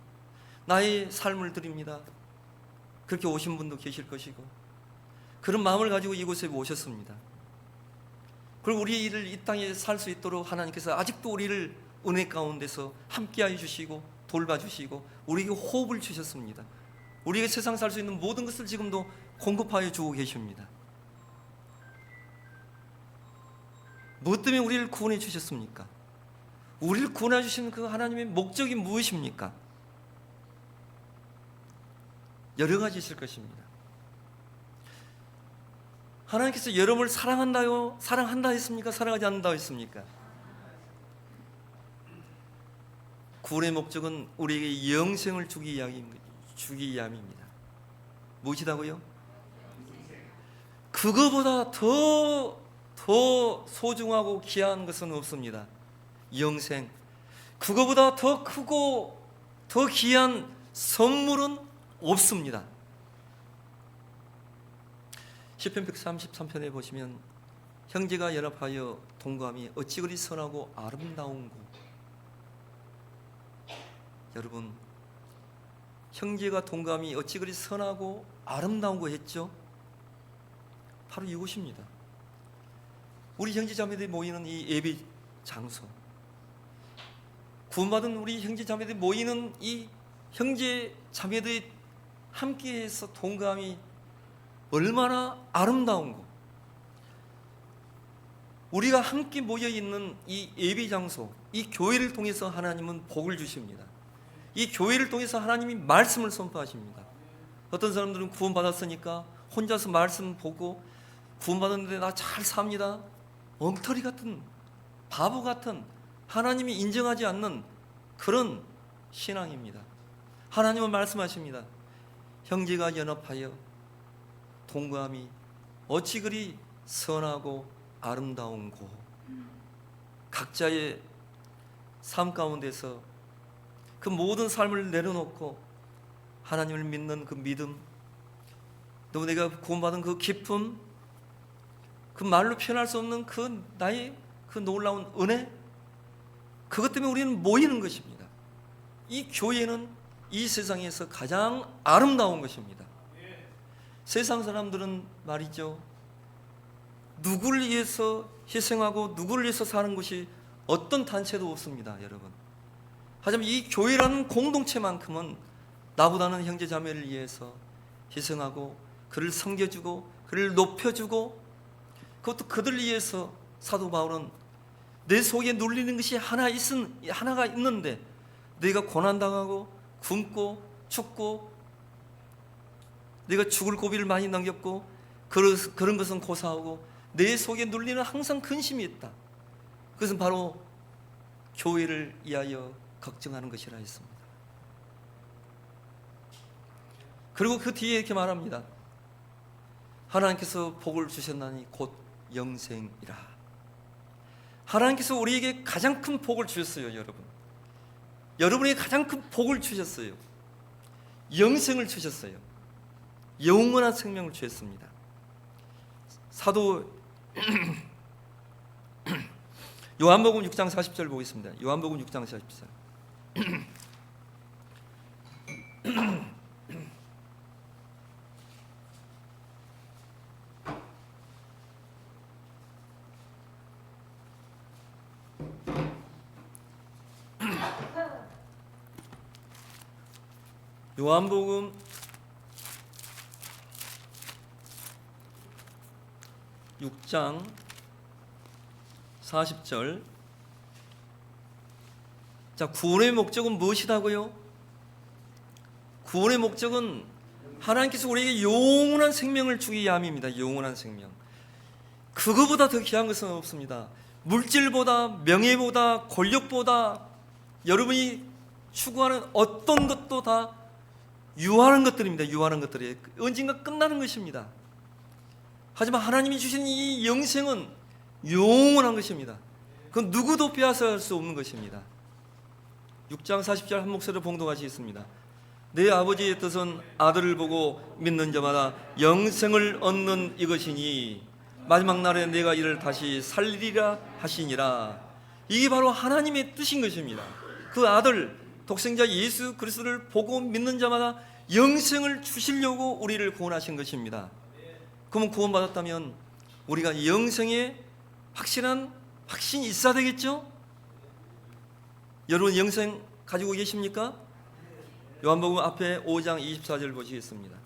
나의 삶을 드립니다, 그렇게 오신 분도 계실 것이고, 그런 마음을 가지고 이곳에 오셨습니다. 그리고 우리를 이 땅에 살 수 있도록 하나님께서 아직도 우리를 은혜 가운데서 함께하여 주시고 돌봐주시고 우리에게 호흡을 주셨습니다. 우리가 세상 살 수 있는 모든 것을 지금도 공급하여 주고 계십니다. 무엇 때문에 우리를 구원해 주셨습니까? 우리를 구원해 주신 그 하나님의 목적이 무엇입니까? 여러 가지 있을 것입니다. 하나님께서 여러분을 사랑한다 했습니까? 사랑하지 않는다 했습니까? 구원의 목적은 우리에게 영생을 주기 위함입니다. 무엇이라고요? 그거보다 더 소중하고 귀한 것은 없습니다. 영생. 그거보다 더 크고 더 귀한 선물은 없습니다. 시편 133편에 보시면 형제가 연합하여 동거함이 어찌 그리 선하고 아름다운고. 여러분, 형제가 동거함이 어찌 그리 선하고 아름다운고 했죠? 바로 이곳입니다. 우리 형제자매들이 모이는 이 예배 장소, 구원받은 우리 형제자매들이 모이는 이 형제자매들이 함께해서 동거함이 얼마나 아름다운고. 우리가 함께 모여있는 이 예배 장소, 이 교회를 통해서 하나님은 복을 주십니다. 이 교회를 통해서 하나님이 말씀을 선포하십니다. 어떤 사람들은 구원받았으니까 혼자서 말씀 보고 구원받았는데 나 잘 삽니다, 엉터리 같은, 바보 같은, 하나님이 인정하지 않는 그런 신앙입니다. 하나님은 말씀하십니다. 형제가 연합하여 동거함이 어찌 그리 선하고 아름다운고. 각자의 삶 가운데서 그 모든 삶을 내려놓고 하나님을 믿는 그 믿음, 또 내가 구원받은 그 기쁨, 그 말로 표현할 수 없는 그 나의 그 놀라운 은혜, 그것 때문에 우리는 모이는 것입니다. 이 교회는 이 세상에서 가장 아름다운 것입니다. 세상 사람들은 말이죠, 누구를 위해서 희생하고 누구를 위해서 사는 것이 어떤 단체도 없습니다, 여러분. 하지만 이 교회라는 공동체만큼은 나보다는 형제자매를 위해서 희생하고 그를 섬겨주고 그를 높여주고, 그것도 그들을 위해서 사도 바울은 내 속에 눌리는 것이 하나가 있는데 내가 고난당하고 굶고 춥고 내가 죽을 고비를 많이 넘겼고 그런 것은 고사하고 내 속에 눌리는 항상 근심이 있다. 그것은 바로 교회를 위하여 걱정하는 것이라 했습니다. 그리고 그 뒤에 이렇게 말합니다. 하나님께서 복을 주셨나니 곧 영생이라. 하나님께서 우리에게 가장 큰 복을 주셨어요, 여러분. 여러분에게 가장 큰 복을 주셨어요. 영생을 주셨어요. 영원한 생명을 주셨습니다. 사도 요한복음 6장 40절 보겠습니다. 요한복음 6장 40절. 요한복음 6장 40절. 자, 구원의 목적은 무엇이라고요? 구원의 목적은 하나님께서 우리에게 영원한 생명을 주기 위함입니다. 영원한 생명. 그거보다 더 귀한 것은 없습니다. 물질보다, 명예보다, 권력보다, 여러분이 추구하는 어떤 것도 다 유한한 것들입니다. 유한한 것들이 언젠가 끝나는 것입니다. 하지만 하나님이 주신 이 영생은 영원한 것입니다. 그건 누구도 빼앗을 수 없는 것입니다. 6장 40절 한 목소리로 봉독하시겠습니다. 내 아버지의 뜻은 아들을 보고 믿는 자마다 영생을 얻는 이것이니 마지막 날에 내가 이를 다시 살리리라 하시니라. 이게 바로 하나님의 뜻인 것입니다. 그 아들 독생자 예수 그리스도를 보고 믿는 자마다 영생을 주시려고 우리를 구원하신 것입니다. 그러면 구원받았다면 우리가 영생에 확신한 확신이 있어야 되겠죠? 여러분 영생 가지고 계십니까? 요한복음 앞에 5장 24절 보시겠습니다.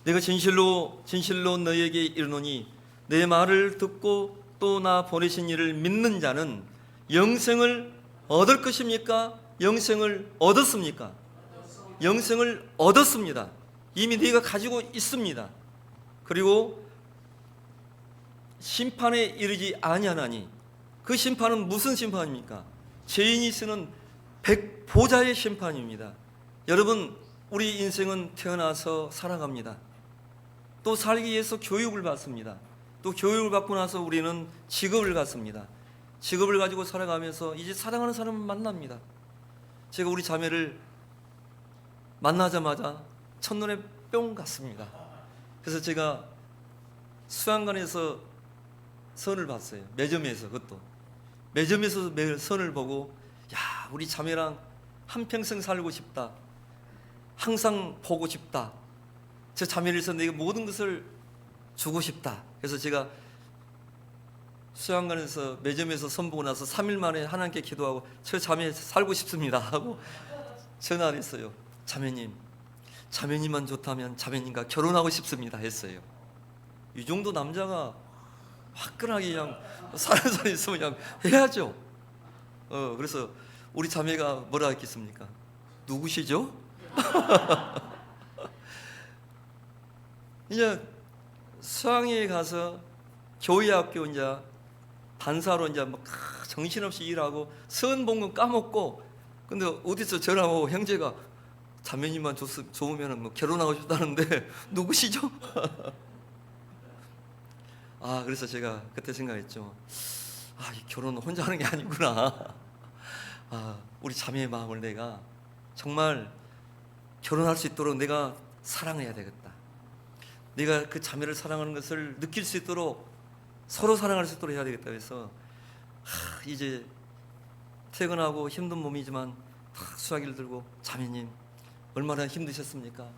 내가 진실로 너희에게 이르노니 내 말을 듣고 또 나 보내신 이를 믿는 자는 영생을 얻을 것입니까? 영생을 얻었습니까? 영생을 얻었습니다. 이미 네가 가지고 있습니다. 그리고 심판에 이르지 아니하나니 그 심판은 무슨 심판입니까? 죄인이 쓰는 백보자의 심판입니다. 여러분, 우리 인생은 태어나서 살아갑니다. 또 살기 위해서 교육을 받습니다. 또 교육을 받고 나서 우리는 직업을 갖습니다. 직업을 가지고 살아가면서 이제 사랑하는 사람을 만납니다. 제가 우리 자매를 만나자마자 첫눈에 뿅 갔습니다. 그래서 제가 수양관에서 선을 봤어요. 매점에서. 그것도 매점에서 매일 선을 보고, 야, 우리 자매랑 한평생 살고 싶다, 항상 보고 싶다, 저 자매를 위해서 내가 모든 것을 주고 싶다. 그래서 제가 수양관에서 매점에서 선 보고 나서 3일 만에 하나님께 기도하고 저 자매 살고 싶습니다 하고 전화를 했어요. 자매님, 자매님만 좋다면 자매님과 결혼하고 싶습니다 했어요. 이 정도 남자가 화끈하게 그냥 사는 사람 있으면 그냥 해야죠. 그래서 우리 자매가 뭐라 했겠습니까? 누구시죠? 이제 수학여에 가서 교회 학교 이제 반사로 이제 막 정신없이 일하고 선 본 건 까먹고, 근데 어디서 전화 오고 형제가 자매님만 좋으면 뭐 결혼하고 싶다는데 누구시죠? 그래서 제가 그때 생각했죠. 이 결혼은 혼자 하는 게 아니구나. 우리 자매의 마음을 내가 정말 결혼할 수 있도록 내가 사랑해야 되겠다. 내가 그 자매를 사랑하는 것을 느낄 수 있도록 서로 사랑할 수 있도록 해야 되겠다 해서 이제 퇴근하고 힘든 몸이지만 수화기를 들고, 자매님 얼마나 힘드셨습니까?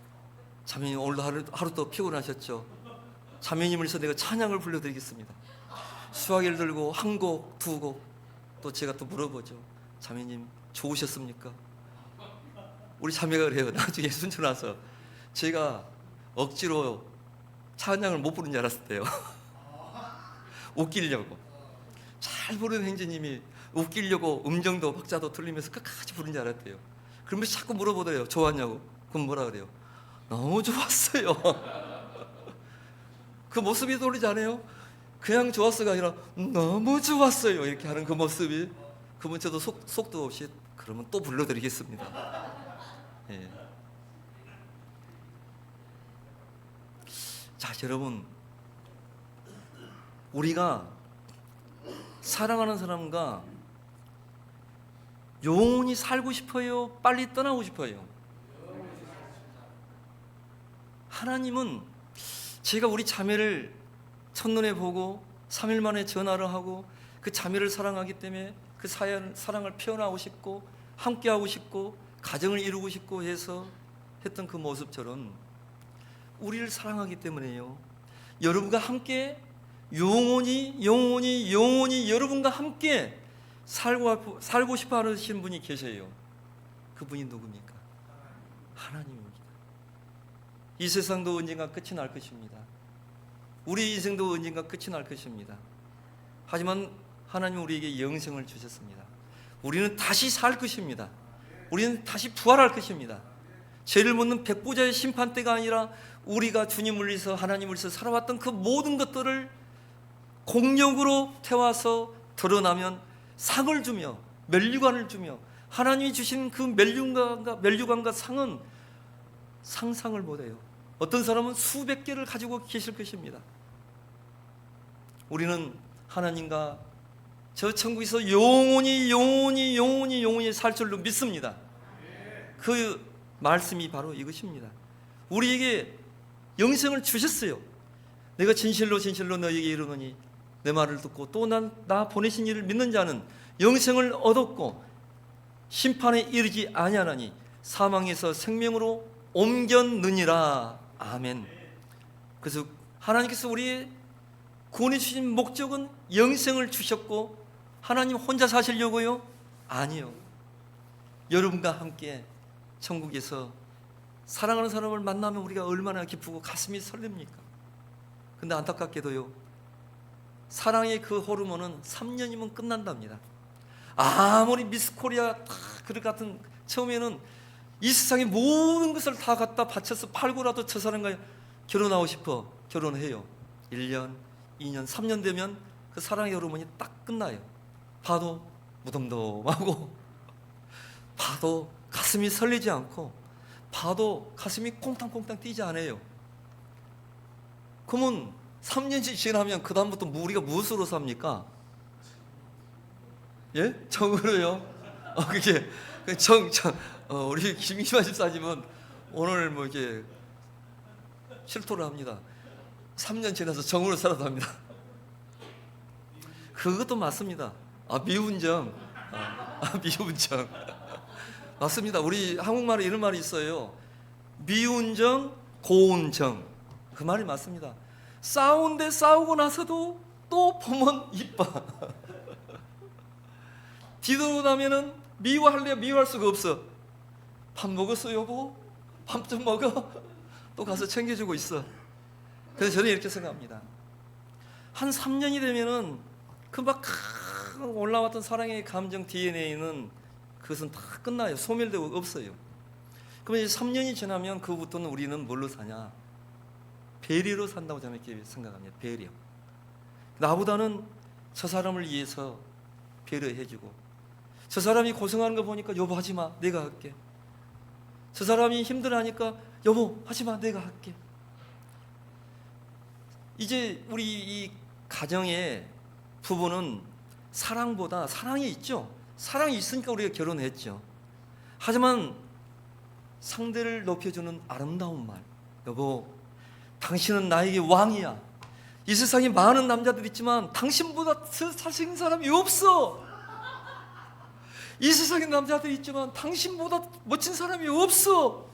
자매님 오늘도 하루 또 피곤하셨죠? 자매님을 위해서 내가 찬양을 불러드리겠습니다. 수화기를 들고 한 곡, 두 곡, 또 제가 또 물어보죠. 자매님 좋으셨습니까? 우리 자매가 그래요. 나중에 순천 와서 제가 억지로 찬양을 못 부른 줄 알았을 때요. 웃기려고. 잘 부르는 행제님이 웃기려고 음정도 박자도 틀리면서 끝까지 부른 줄 알았대요. 그러면서 자꾸 물어보더래요. 좋았냐고. 그럼 뭐라 그래요? 너무 좋았어요. 그 모습이 떠오르지 않아요? 그냥 좋았어가 아니라 너무 좋았어요 이렇게 하는 그 모습이. 그러면 저도 속도 없이 그러면 또 불러드리겠습니다. 예. 자, 여러분, 우리가 사랑하는 사람과 영원히 살고 싶어요? 빨리 떠나고 싶어요? 하나님은 제가 우리 자매를 첫눈에 보고 3일 만에 전화를 하고 그 자매를 사랑하기 때문에 그 사랑을 표현하고 싶고 함께하고 싶고 가정을 이루고 싶고 해서 했던 그 모습처럼 우리를 사랑하기 때문에요. 여러분과 함께 영원히 여러분과 함께 살고 싶어 하시는 분이 계세요. 그분이 누굽니까? 하나님입니다. 이 세상도 언젠가 끝이 날 것입니다. 우리 인생도 언젠가 끝이 날 것입니다. 하지만 하나님 우리에게 영생을 주셨습니다. 우리는 다시 살 것입니다. 우리는 다시 부활할 것입니다. 죄를 묻는 백보자의 심판대가 아니라 우리가 주님을 위해서 하나님을 위해서 살아왔던 그 모든 것들을 공력으로 태워서 드러나면 상을 주며 면류관을 주며, 하나님이 주신 그 면류관과 상은 상상을 못해요. 어떤 사람은 수백 개를 가지고 계실 것입니다. 우리는 하나님과 저 천국에서 영원히 살 줄로 믿습니다. 그 말씀이 바로 이것입니다. 우리에게 영생을 주셨어요. 내가 진실로 너희에게 이르노니 내 말을 듣고 또 나 보내신 이를 믿는 자는 영생을 얻었고 심판에 이르지 아니하나니 사망에서 생명으로 옮겼느니라. 아멘. 그래서 하나님께서 우리의 구원해 주신 목적은 영생을 주셨고 하나님 혼자 사시려고요? 아니요. 여러분과 함께 천국에서 사랑하는 사람을 만나면 우리가 얼마나 기쁘고 가슴이 설렙니까? 근데 안타깝게도요, 사랑의 그 호르몬은 3년이면 끝난답니다. 아무리 미스코리아 그릇 같은, 처음에는 이 세상의 모든 것을 다 갖다 바쳐서 팔고라도 저 사람과 결혼하고 싶어 결혼해요. 1년, 2년, 3년 되면 그 사랑의 호르몬이 딱 끝나요. 봐도 무덤덤하고, 봐도 가슴이 설레지 않고, 봐도 가슴이 콩탕콩탕 뛰지 않아요. 그러면 3년씩 지나면 그 다음부터 우리가 무엇으로 삽니까? 예? 정으로요? 그게 우리 김희만 집사님은 오늘 뭐 이렇게 실토를 합니다. 3년 지나서 정으로 살아도 합니다. 그것도 맞습니다. 미운정. 미운정. 맞습니다. 우리 한국말에 이런 말이 있어요. 미운정, 고운정. 그 말이 맞습니다. 싸운데 싸우고 나서도 또 보면 이뻐. 뒤돌고 나면은 미워할래 미워할 수가 없어. 밥 먹었어 여보? 밥 좀 먹어? 또 가서 챙겨주고 있어. 그래서 저는 이렇게 생각합니다. 한 3년이 되면은 그 막 올라왔던 사랑의 감정 DNA는 그것은 다 끝나요. 소멸되고 없어요. 그러면 이제 3년이 지나면 그부터는 우리는 뭘로 사냐? 배려로 산다고 저는 이렇게 생각합니다. 배려. 나보다는 저 사람을 위해서 배려해주고, 저 사람이 고생하는 거 보니까 여보 하지마 내가 할게. 저 사람이 힘들어하니까 여보 하지마 내가 할게. 이제 우리 이 가정의 부부는 사랑보다, 사랑이 있죠. 사랑이 있으니까 우리가 결혼했죠. 하지만 상대를 높여주는 아름다운 말, 여보 당신은 나에게 왕이야. 이 세상에 많은 남자들 있지만 당신보다 잘생긴 사람이 없어. 이 세상에 남자들 있지만 당신보다 멋진 사람이 없어.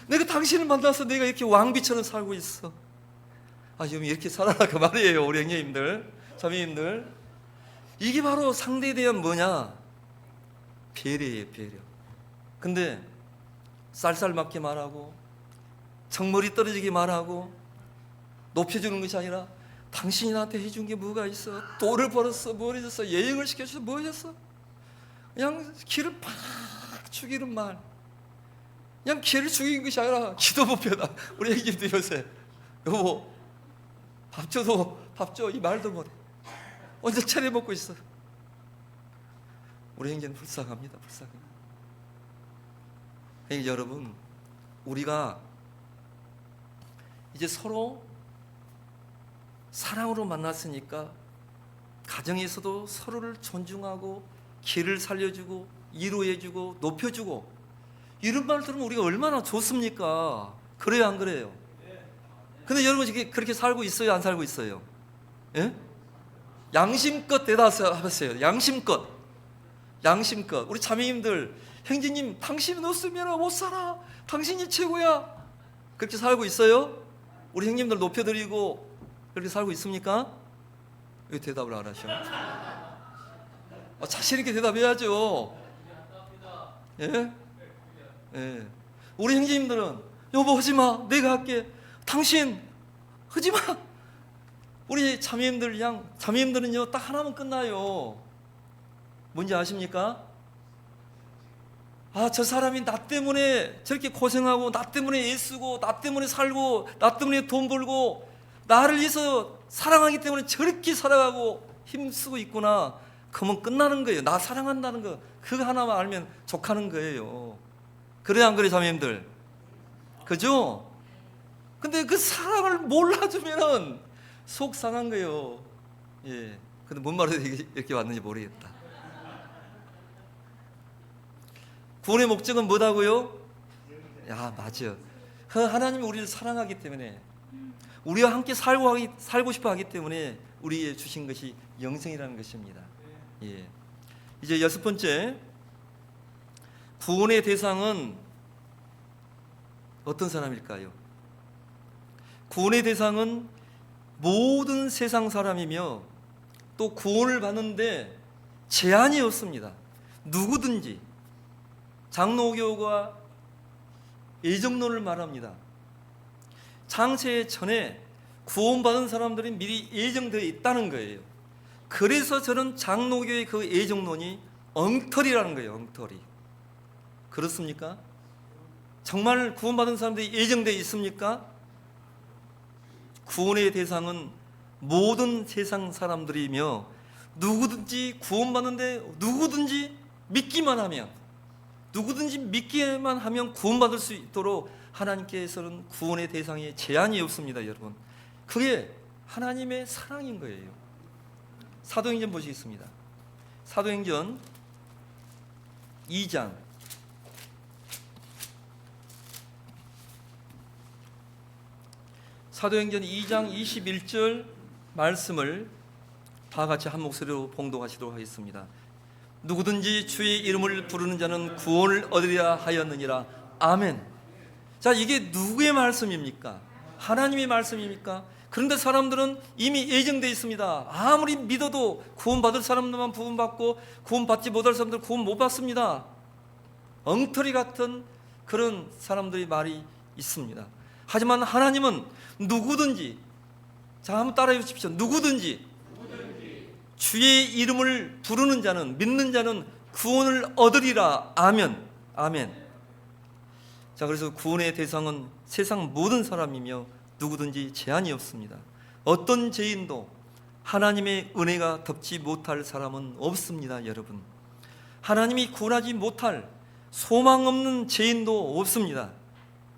내가 당신을 만나서 내가 이렇게 왕비처럼 살고 있어. 좀 이렇게 살아라 그 말이에요. 우리 형님들, 자매님들. 이게 바로 상대에 대한 뭐냐? 배려예요, 배려. 근데 쌀쌀맞게 말하고 정머리 떨어지게 말하고 높여주는 것이 아니라 당신이 나한테 해준 게 뭐가 있어? 돈을 벌었어, 뭘 해줬어, 여행을 시켜줘서 뭐 해줬어? 그냥 기를 팍 죽이는 말. 그냥 기를 죽이는 것이 아니라 기도 못 펴다. 우리 애기들 요새 여보 밥 줘도 밥 줘 이 말도 못해. 언제 차려 먹고 있어. 우리 형제는 불쌍합니다. 불쌍해요. 그러니까 여러분, 우리가 이제 서로 사랑으로 만났으니까 가정에서도 서로를 존중하고 길을 살려주고 위로해주고 높여주고, 이런 말 들으면 우리가 얼마나 좋습니까? 그래요 안 그래요? 근데 여러분 그렇게 살고 있어요 안 살고 있어요? 예? 양심껏 대답하세요. 양심껏. 양심껏. 우리 자매님들, 형제님 당신 없으면 못 살아. 당신이 최고야. 그렇게 살고 있어요? 우리 형님들 높여드리고 그렇게 살고 있습니까? 왜 대답을 안 하셔? 자신 있게 대답해야죠. 예? 예. 우리 형제님들은 여보 하지마 내가 할게. 당신 하지마. 우리 자매님들은요 딱 하나면 끝나요. 뭔지 아십니까? 저 사람이 나 때문에 저렇게 고생하고, 나 때문에 애쓰고, 나 때문에 살고, 나 때문에 돈 벌고, 나를 위해서 사랑하기 때문에 저렇게 살아가고 힘쓰고 있구나. 그러면 끝나는 거예요. 나 사랑한다는 거 그거 하나만 알면 족하는 거예요. 그래 안 그래 자매님들? 그죠? 근데 그 사랑을 몰라주면은 속 상한 거예요. 예. 근데 뭔 말로 이렇게 왔는지 모르겠다. 구원의 목적은 뭐다고요? 야, 맞아. 하나님이 우리를 사랑하기 때문에, 우리와 함께 살고 싶어 하기 때문에 우리에게 주신 것이 영생이라는 것입니다. 예. 이제 6번째, 구원의 대상은 어떤 사람일까요? 구원의 대상은 모든 세상 사람이며, 또 구원을 받는데 제한이 없습니다. 누구든지. 장로교가 예정론을 말합니다. 창세 전에 구원받은 사람들이 미리 예정되어 있다는 거예요. 그래서 저는 장로교의 그 예정론이 엉터리라는 거예요. 엉터리. 그렇습니까? 정말 구원받은 사람들이 예정되어 있습니까? 구원의 대상은 모든 세상 사람들이며, 누구든지 구원받는데 누구든지 믿기만 하면 구원받을 수 있도록 하나님께서는 구원의 대상에 제한이 없습니다. 여러분, 그게 하나님의 사랑인 거예요. 사도행전 보시겠습니다. 사도행전 2장 21절 말씀을 다 같이 한 목소리로 봉독하시도록 하겠습니다. 누구든지 주의 이름을 부르는 자는 구원을 얻으리라 하였느니라. 아멘. 자, 이게 누구의 말씀입니까? 하나님의 말씀입니까? 그런데 사람들은 이미 예정되어 있습니다. 아무리 믿어도 구원받을 사람들만 구원받고 구원받지 못할 사람들은 구원 못 받습니다. 엉터리 같은 그런 사람들의 말이 있습니다. 하지만 하나님은 누구든지, 자, 한번 따라해 주십시오. 누구든지 주의 이름을 부르는 자는, 믿는 자는 구원을 얻으리라. 아멘. 아멘. 자, 그래서 구원의 대상은 세상 모든 사람이며 누구든지 제한이 없습니다. 어떤 죄인도 하나님의 은혜가 덮지 못할 사람은 없습니다. 여러분, 하나님이 구원하지 못할 소망 없는 죄인도 없습니다.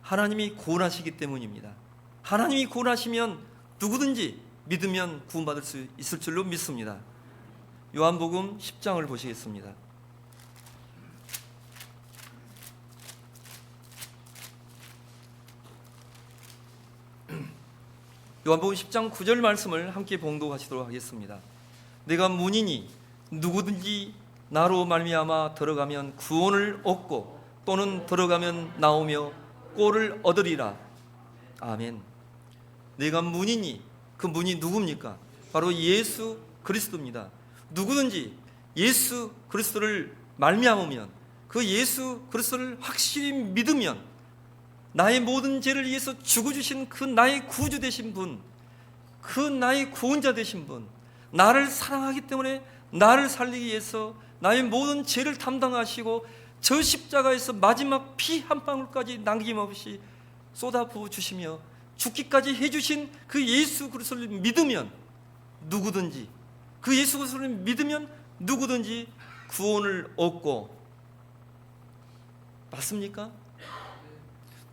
하나님이 구원하시기 때문입니다. 하나님이 구원하시면 누구든지 믿으면 구원받을 수 있을 줄로 믿습니다. 요한복음 10장을 보시겠습니다. 요한복음 10장 9절 말씀을 함께 봉독하시도록 하겠습니다. 내가 문이니 누구든지 나로 말미암아 들어가면 구원을 얻고 또는 들어가면 나오며 꼴을 얻으리라. 아멘. 내가 문이니, 그 문이 누굽니까? 바로 예수 그리스도입니다. 누구든지 예수 그리스도를 말미암으면, 그 예수 그리스도를 확실히 믿으면, 나의 모든 죄를 위해서 죽어주신 그 나의 구주 되신 분, 그 나의 구원자 되신 분, 나를 사랑하기 때문에 나를 살리기 위해서 나의 모든 죄를 담당하시고 저 십자가에서 마지막 피 한 방울까지 남김없이 쏟아부어 주시며 죽기까지 해주신 그 예수 그리스도를 믿으면 누구든지, 그 예수 그리스도를 믿으면 누구든지 구원을 얻고, 맞습니까?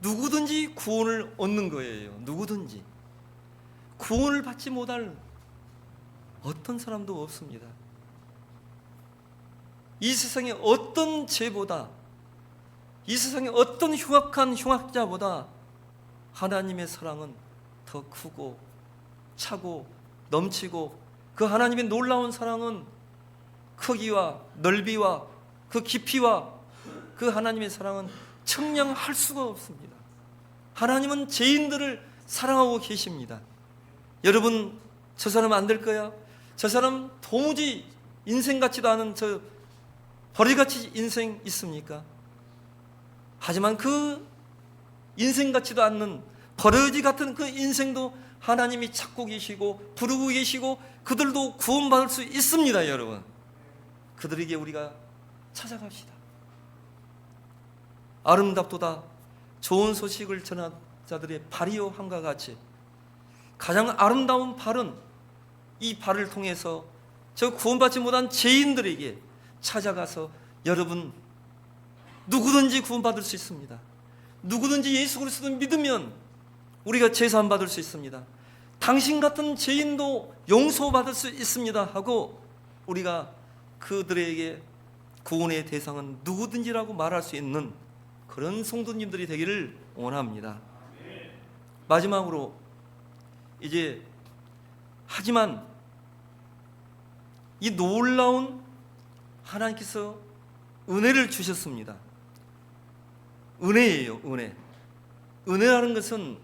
누구든지 구원을 얻는 거예요. 누구든지. 구원을 받지 못할 어떤 사람도 없습니다. 이 세상의 어떤 죄보다, 이 세상의 어떤 흉악한 흉악자보다 하나님의 사랑은 더 크고 차고 넘치고, 그 하나님의 놀라운 사랑은 크기와 넓이와 그 깊이와 그 하나님의 사랑은 측량할 수가 없습니다. 하나님은 죄인들을 사랑하고 계십니다. 여러분, 저 사람 안 될 거야? 저 사람 도무지 인생 같지도 않은 저 버리같이 인생 있습니까? 하지만 그 인생 같지도 않는 버러지 같은 그 인생도 하나님이 찾고 계시고 부르고 계시고 그들도 구원받을 수 있습니다. 여러분, 그들에게 우리가 찾아갑시다. 아름답도다 좋은 소식을 전한 자들의 발이요 함과 같이 가장 아름다운 발은 이 발을 통해서 저 구원받지 못한 죄인들에게 찾아가서, 여러분, 누구든지 구원받을 수 있습니다. 누구든지 예수 그리스도를 믿으면 우리가 제사함 받을 수 있습니다. 당신 같은 죄인도 용서받을 수 있습니다 하고 우리가 그들에게 구원의 대상은 누구든지라고 말할 수 있는 그런 성도님들이 되기를 원합니다. 마지막으로 이제 하지만 이 놀라운 하나님께서 은혜를 주셨습니다. 은혜예요, 은혜. 은혜라는 것은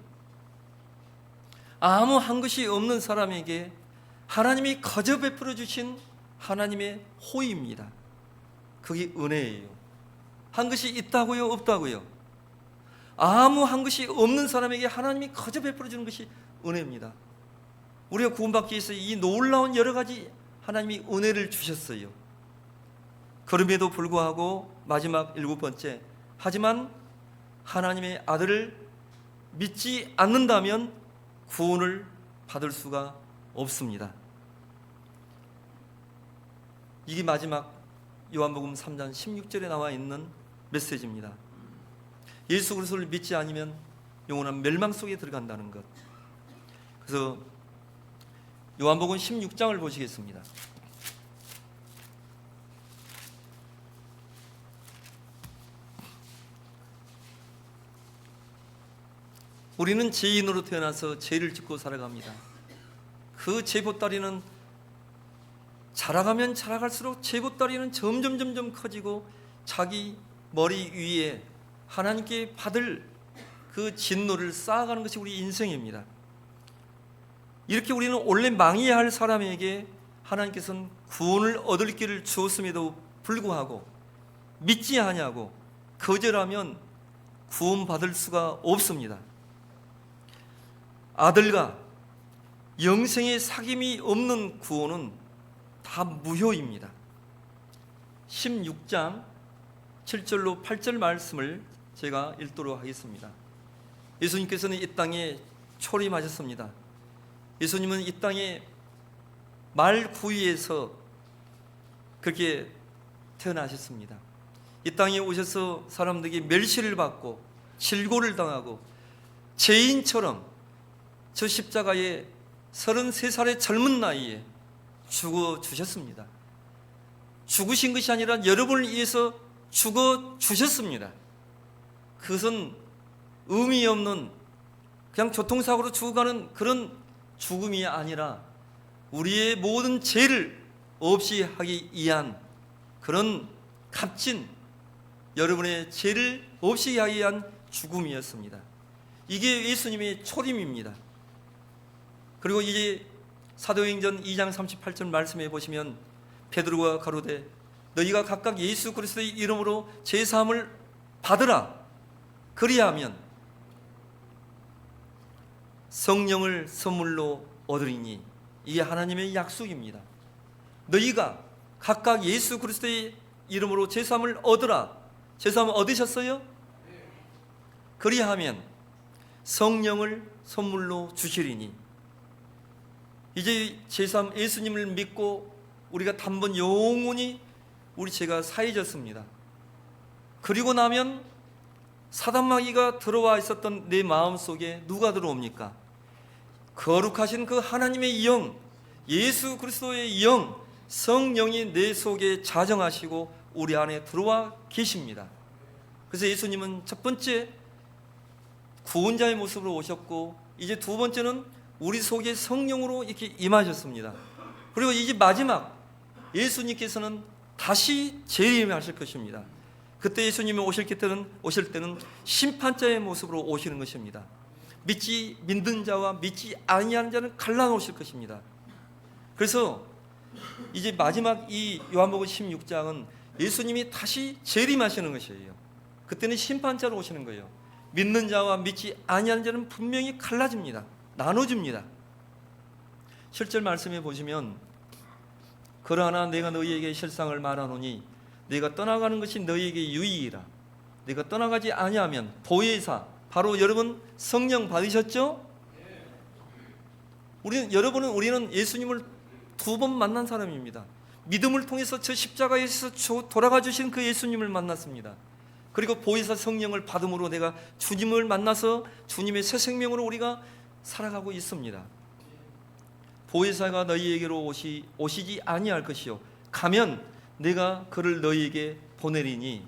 아무 한 것이 없는 사람에게 하나님이 거저 베풀어 주신 하나님의 호의입니다. 그게 은혜예요. 한 것이 있다고요, 없다고요? 아무 한 것이 없는 사람에게 하나님이 거저 베풀어 주는 것이 은혜입니다. 우리가 구원받기 위해서 이 놀라운 여러 가지 하나님이 은혜를 주셨어요. 그럼에도 불구하고 마지막 7번째, 하지만 하나님의 아들을 믿지 않는다면 구원을 받을 수가 없습니다. 이게 마지막 요한복음 3장 16절에 나와 있는 메시지입니다. 예수 그리스도를 믿지 않으면 영원한 멸망 속에 들어간다는 것. 그래서 요한복음 16장을 보시겠습니다. 우리는 죄인으로 태어나서 죄를 짓고 살아갑니다. 그 죄 보따리는 자라가면 자라갈수록 죄 보따리는 점점 커지고 자기 머리 위에 하나님께 받을 그 진노를 쌓아가는 것이 우리 인생입니다. 이렇게 우리는 원래 망해야 할 사람에게 하나님께서는 구원을 얻을 길을 주었음에도 불구하고 믿지 아니하고 거절하면 구원받을 수가 없습니다. 아들과 영생의 사귐이 없는 구원은 다 무효입니다. 16장 7절로 8절 말씀을 제가 읽도록 하겠습니다. 예수님께서는 이 땅에 초림하셨습니다. 예수님은 이 땅에 말구이에서 그렇게 태어나셨습니다. 이 땅에 오셔서 사람들에게 멸시를 받고 질고를 당하고 죄인처럼 저 십자가에 33살의 젊은 나이에 죽어주셨습니다. 죽으신 것이 아니라 여러분을 위해서 죽어주셨습니다. 그것은 의미 없는 그냥 교통사고로 죽어가는 그런 죽음이 아니라 우리의 모든 죄를 없이 하기 위한 그런 값진 여러분의 죄를 없이 하기 위한 죽음이었습니다. 이게 예수님의 초림입니다. 그리고 이제 사도행전 2장 38절 말씀해 보시면 베드로가 가로되 너희가 각각 예수 그리스도의 이름으로 제사함을 받으라. 그리하면 성령을 선물로 얻으리니 이게 하나님의 약속입니다. 너희가 각각 예수 그리스도의 이름으로 제사함을 얻으라. 제사함을 얻으셨어요? 그리하면 성령을 선물로 주시리니 이제 제사함 예수님을 믿고 우리가 단번 영원히 우리 죄가 사해졌습니다. 그리고 나면 사단마귀가 들어와 있었던 내 마음속에 누가 들어옵니까? 거룩하신 그 하나님의 영, 예수 그리스도의 영, 성령이 내 속에 자정하시고 우리 안에 들어와 계십니다. 그래서 예수님은 첫 번째 구원자의 모습으로 오셨고 이제 두 번째는 우리 속에 성령으로 이렇게 임하셨습니다. 그리고 이제 마지막 예수님께서는 다시 재림하실 것입니다. 그때 예수님이 오실 때는 심판자의 모습으로 오시는 것입니다. 믿는 자와 믿지 아니하는 자는 갈라놓으실 것입니다. 그래서 이제 마지막 이 요한복음 16장은 예수님이 다시 재림하시는 것이에요. 그때는 심판자로 오시는 거예요. 믿는 자와 믿지 아니하는 자는 분명히 갈라집니다. 나눠집니다. 7절 말씀에 보시면 그러나 내가 너희에게 실상을 말하노니 내가 떠나가는 것이 너희에게 유익이라. 내가 떠나가지 아니하면 보혜사, 바로 여러분 성령 받으셨죠? 우리는 예수님을 두 번 만난 사람입니다. 믿음을 통해서 저 십자가에서 돌아가 주신 그 예수님을 만났습니다. 그리고 보혜사 성령을 받음으로 내가 주님을 만나서 주님의 새 생명으로 우리가 살아가고 있습니다. 보혜사가 너희에게로 오시지 아니할 것이요 가면 내가 그를 너희에게 보내리니.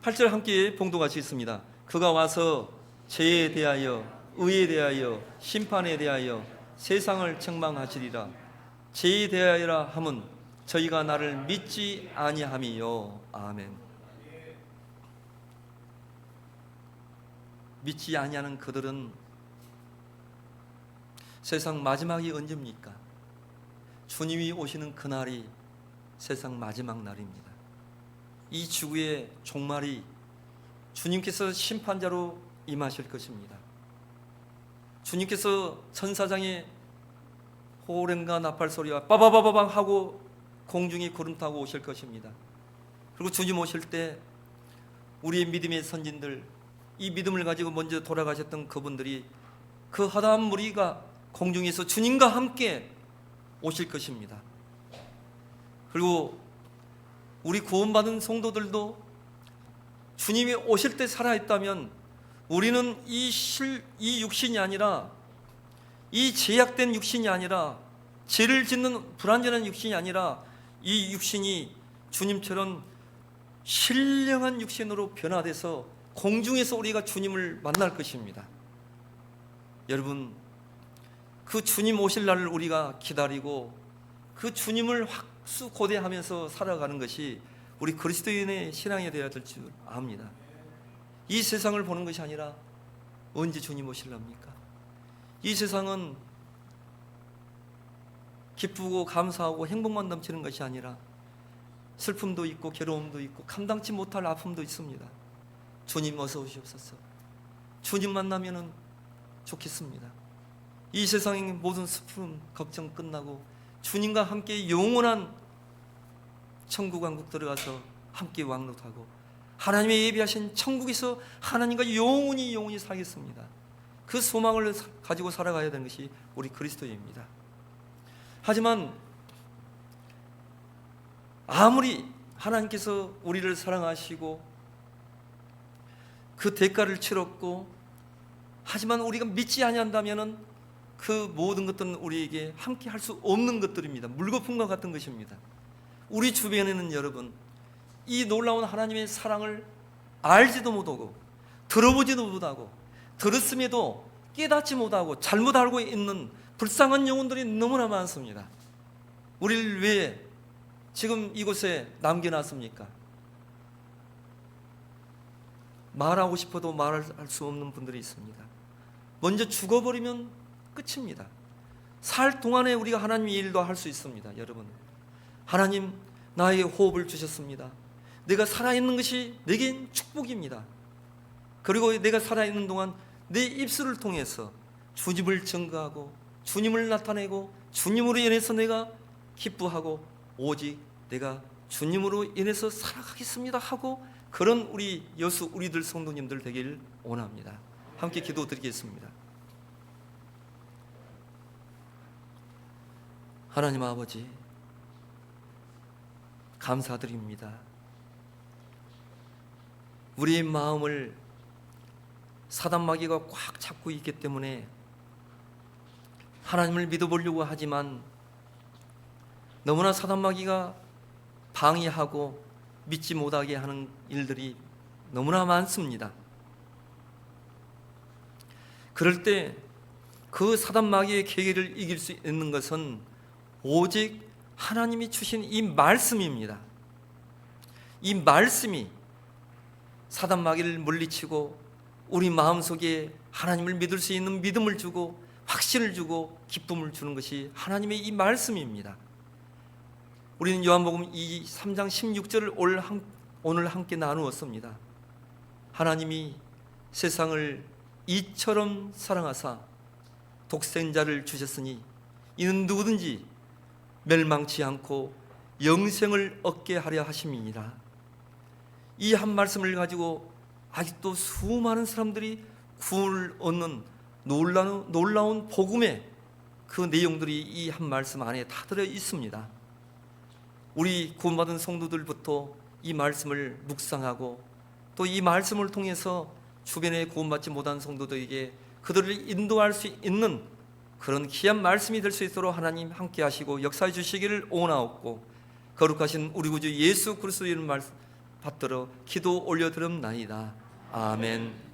8절 함께 봉독같이 있습니다. 그가 와서 죄에 대하여 의에 대하여 심판에 대하여 세상을 책망하시리라. 죄에 대하여라 함은 저희가 나를 믿지 아니함이요. 아멘. 믿지 아니하는 그들은 세상 마지막이 언제입니까? 주님이 오시는 그날이 세상 마지막 날입니다. 이 지구의 종말이 주님께서 심판자로 임하실 것입니다. 주님께서 천사장의 호랭과 나팔 소리와 빠바바바방 하고 공중에 구름 타고 오실 것입니다. 그리고 주님 오실 때 우리의 믿음의 선진들, 이 믿음을 가지고 먼저 돌아가셨던 그분들이 그 허다한 무리가 공중에서 주님과 함께 오실 것입니다. 그리고 우리 구원받은 성도들도 주님이 오실 때 살아있다면 우리는 이 육신이 아니라, 이 제약된 육신이 아니라, 죄를 짓는 불완전한 육신이 아니라 이 육신이 주님처럼 신령한 육신으로 변화돼서 공중에서 우리가 주님을 만날 것입니다. 여러분, 그 주님 오실 날을 우리가 기다리고 그 주님을 확수고대하면서 살아가는 것이 우리 그리스도인의 신앙이 되어야 될 줄 압니다. 이 세상을 보는 것이 아니라 언제 주님 오실랍니까? 이 세상은 기쁘고 감사하고 행복만 넘치는 것이 아니라 슬픔도 있고 괴로움도 있고 감당치 못할 아픔도 있습니다. 주님 어서 오시옵소서. 주님 만나면 좋겠습니다. 이 세상의 모든 슬픔, 걱정 끝나고 주님과 함께 영원한 천국 왕국 들어가서 함께 왕노하고 하나님의 예비하신 천국에서 하나님과 영원히 살겠습니다. 그 소망을 가지고 살아가야 되는 것이 우리 그리스도입니다. 하지만 아무리 하나님께서 우리를 사랑하시고 그 대가를 치렀고, 하지만 우리가 믿지 아니한다면은 그 모든 것들은 우리에게 함께 할 수 없는 것들입니다. 물거품과 같은 것입니다. 우리 주변에는 여러분, 이 놀라운 하나님의 사랑을 알지도 못하고 들어보지도 못하고 들었음에도 깨닫지 못하고 잘못 알고 있는 불쌍한 영혼들이 너무나 많습니다. 우리를 왜 지금 이곳에 남겨놨습니까? 말하고 싶어도 말할 수 없는 분들이 있습니다. 먼저 죽어버리면 끝입니다. 살 동안에 우리가 하나님의 일도 할 수 있습니다. 여러분, 하나님 나에게 호흡을 주셨습니다. 내가 살아있는 것이 내겐 축복입니다. 그리고 내가 살아있는 동안 내 입술을 통해서 주님을 증거하고 주님을 나타내고 주님으로 인해서 내가 기뻐하고 오직 내가 주님으로 인해서 살아가겠습니다 하고, 그런 우리들 성도님들 되길 원합니다. 함께 기도드리겠습니다. 하나님 아버지, 감사드립니다. 우리의 마음을 사단마귀가 꽉 잡고 있기 때문에 하나님을 믿어보려고 하지만 너무나 사단마귀가 방해하고 믿지 못하게 하는 일들이 너무나 많습니다. 그럴 때 그 사단마귀의 계계를 이길 수 있는 것은 오직 하나님이 주신 이 말씀입니다. 이 말씀이 사단마귀를 물리치고 우리 마음속에 하나님을 믿을 수 있는 믿음을 주고 확신을 주고 기쁨을 주는 것이 하나님의 이 말씀입니다. 우리는 요한복음 3장 16절을 오늘 함께 나누었습니다. 하나님이 세상을 이처럼 사랑하사 독생자를 주셨으니 이는 누구든지 멸망치 않고 영생을 얻게 하려 하심이니라. 이 한 말씀을 가지고 아직도 수많은 사람들이 구원을 얻는 놀라운 복음의 그 내용들이 이 한 말씀 안에 다 들어 있습니다. 우리 구원받은 성도들부터 이 말씀을 묵상하고 또 이 말씀을 통해서 주변에 구원받지 못한 성도들에게 그들을 인도할 수 있는 그런 귀한 말씀이 될 수 있도록 하나님 함께 하시고 역사해 주시기를 원하옵고, 거룩하신 우리 구주 예수 그리스도의 이름 받들어 기도 올려드립나이다. 아멘.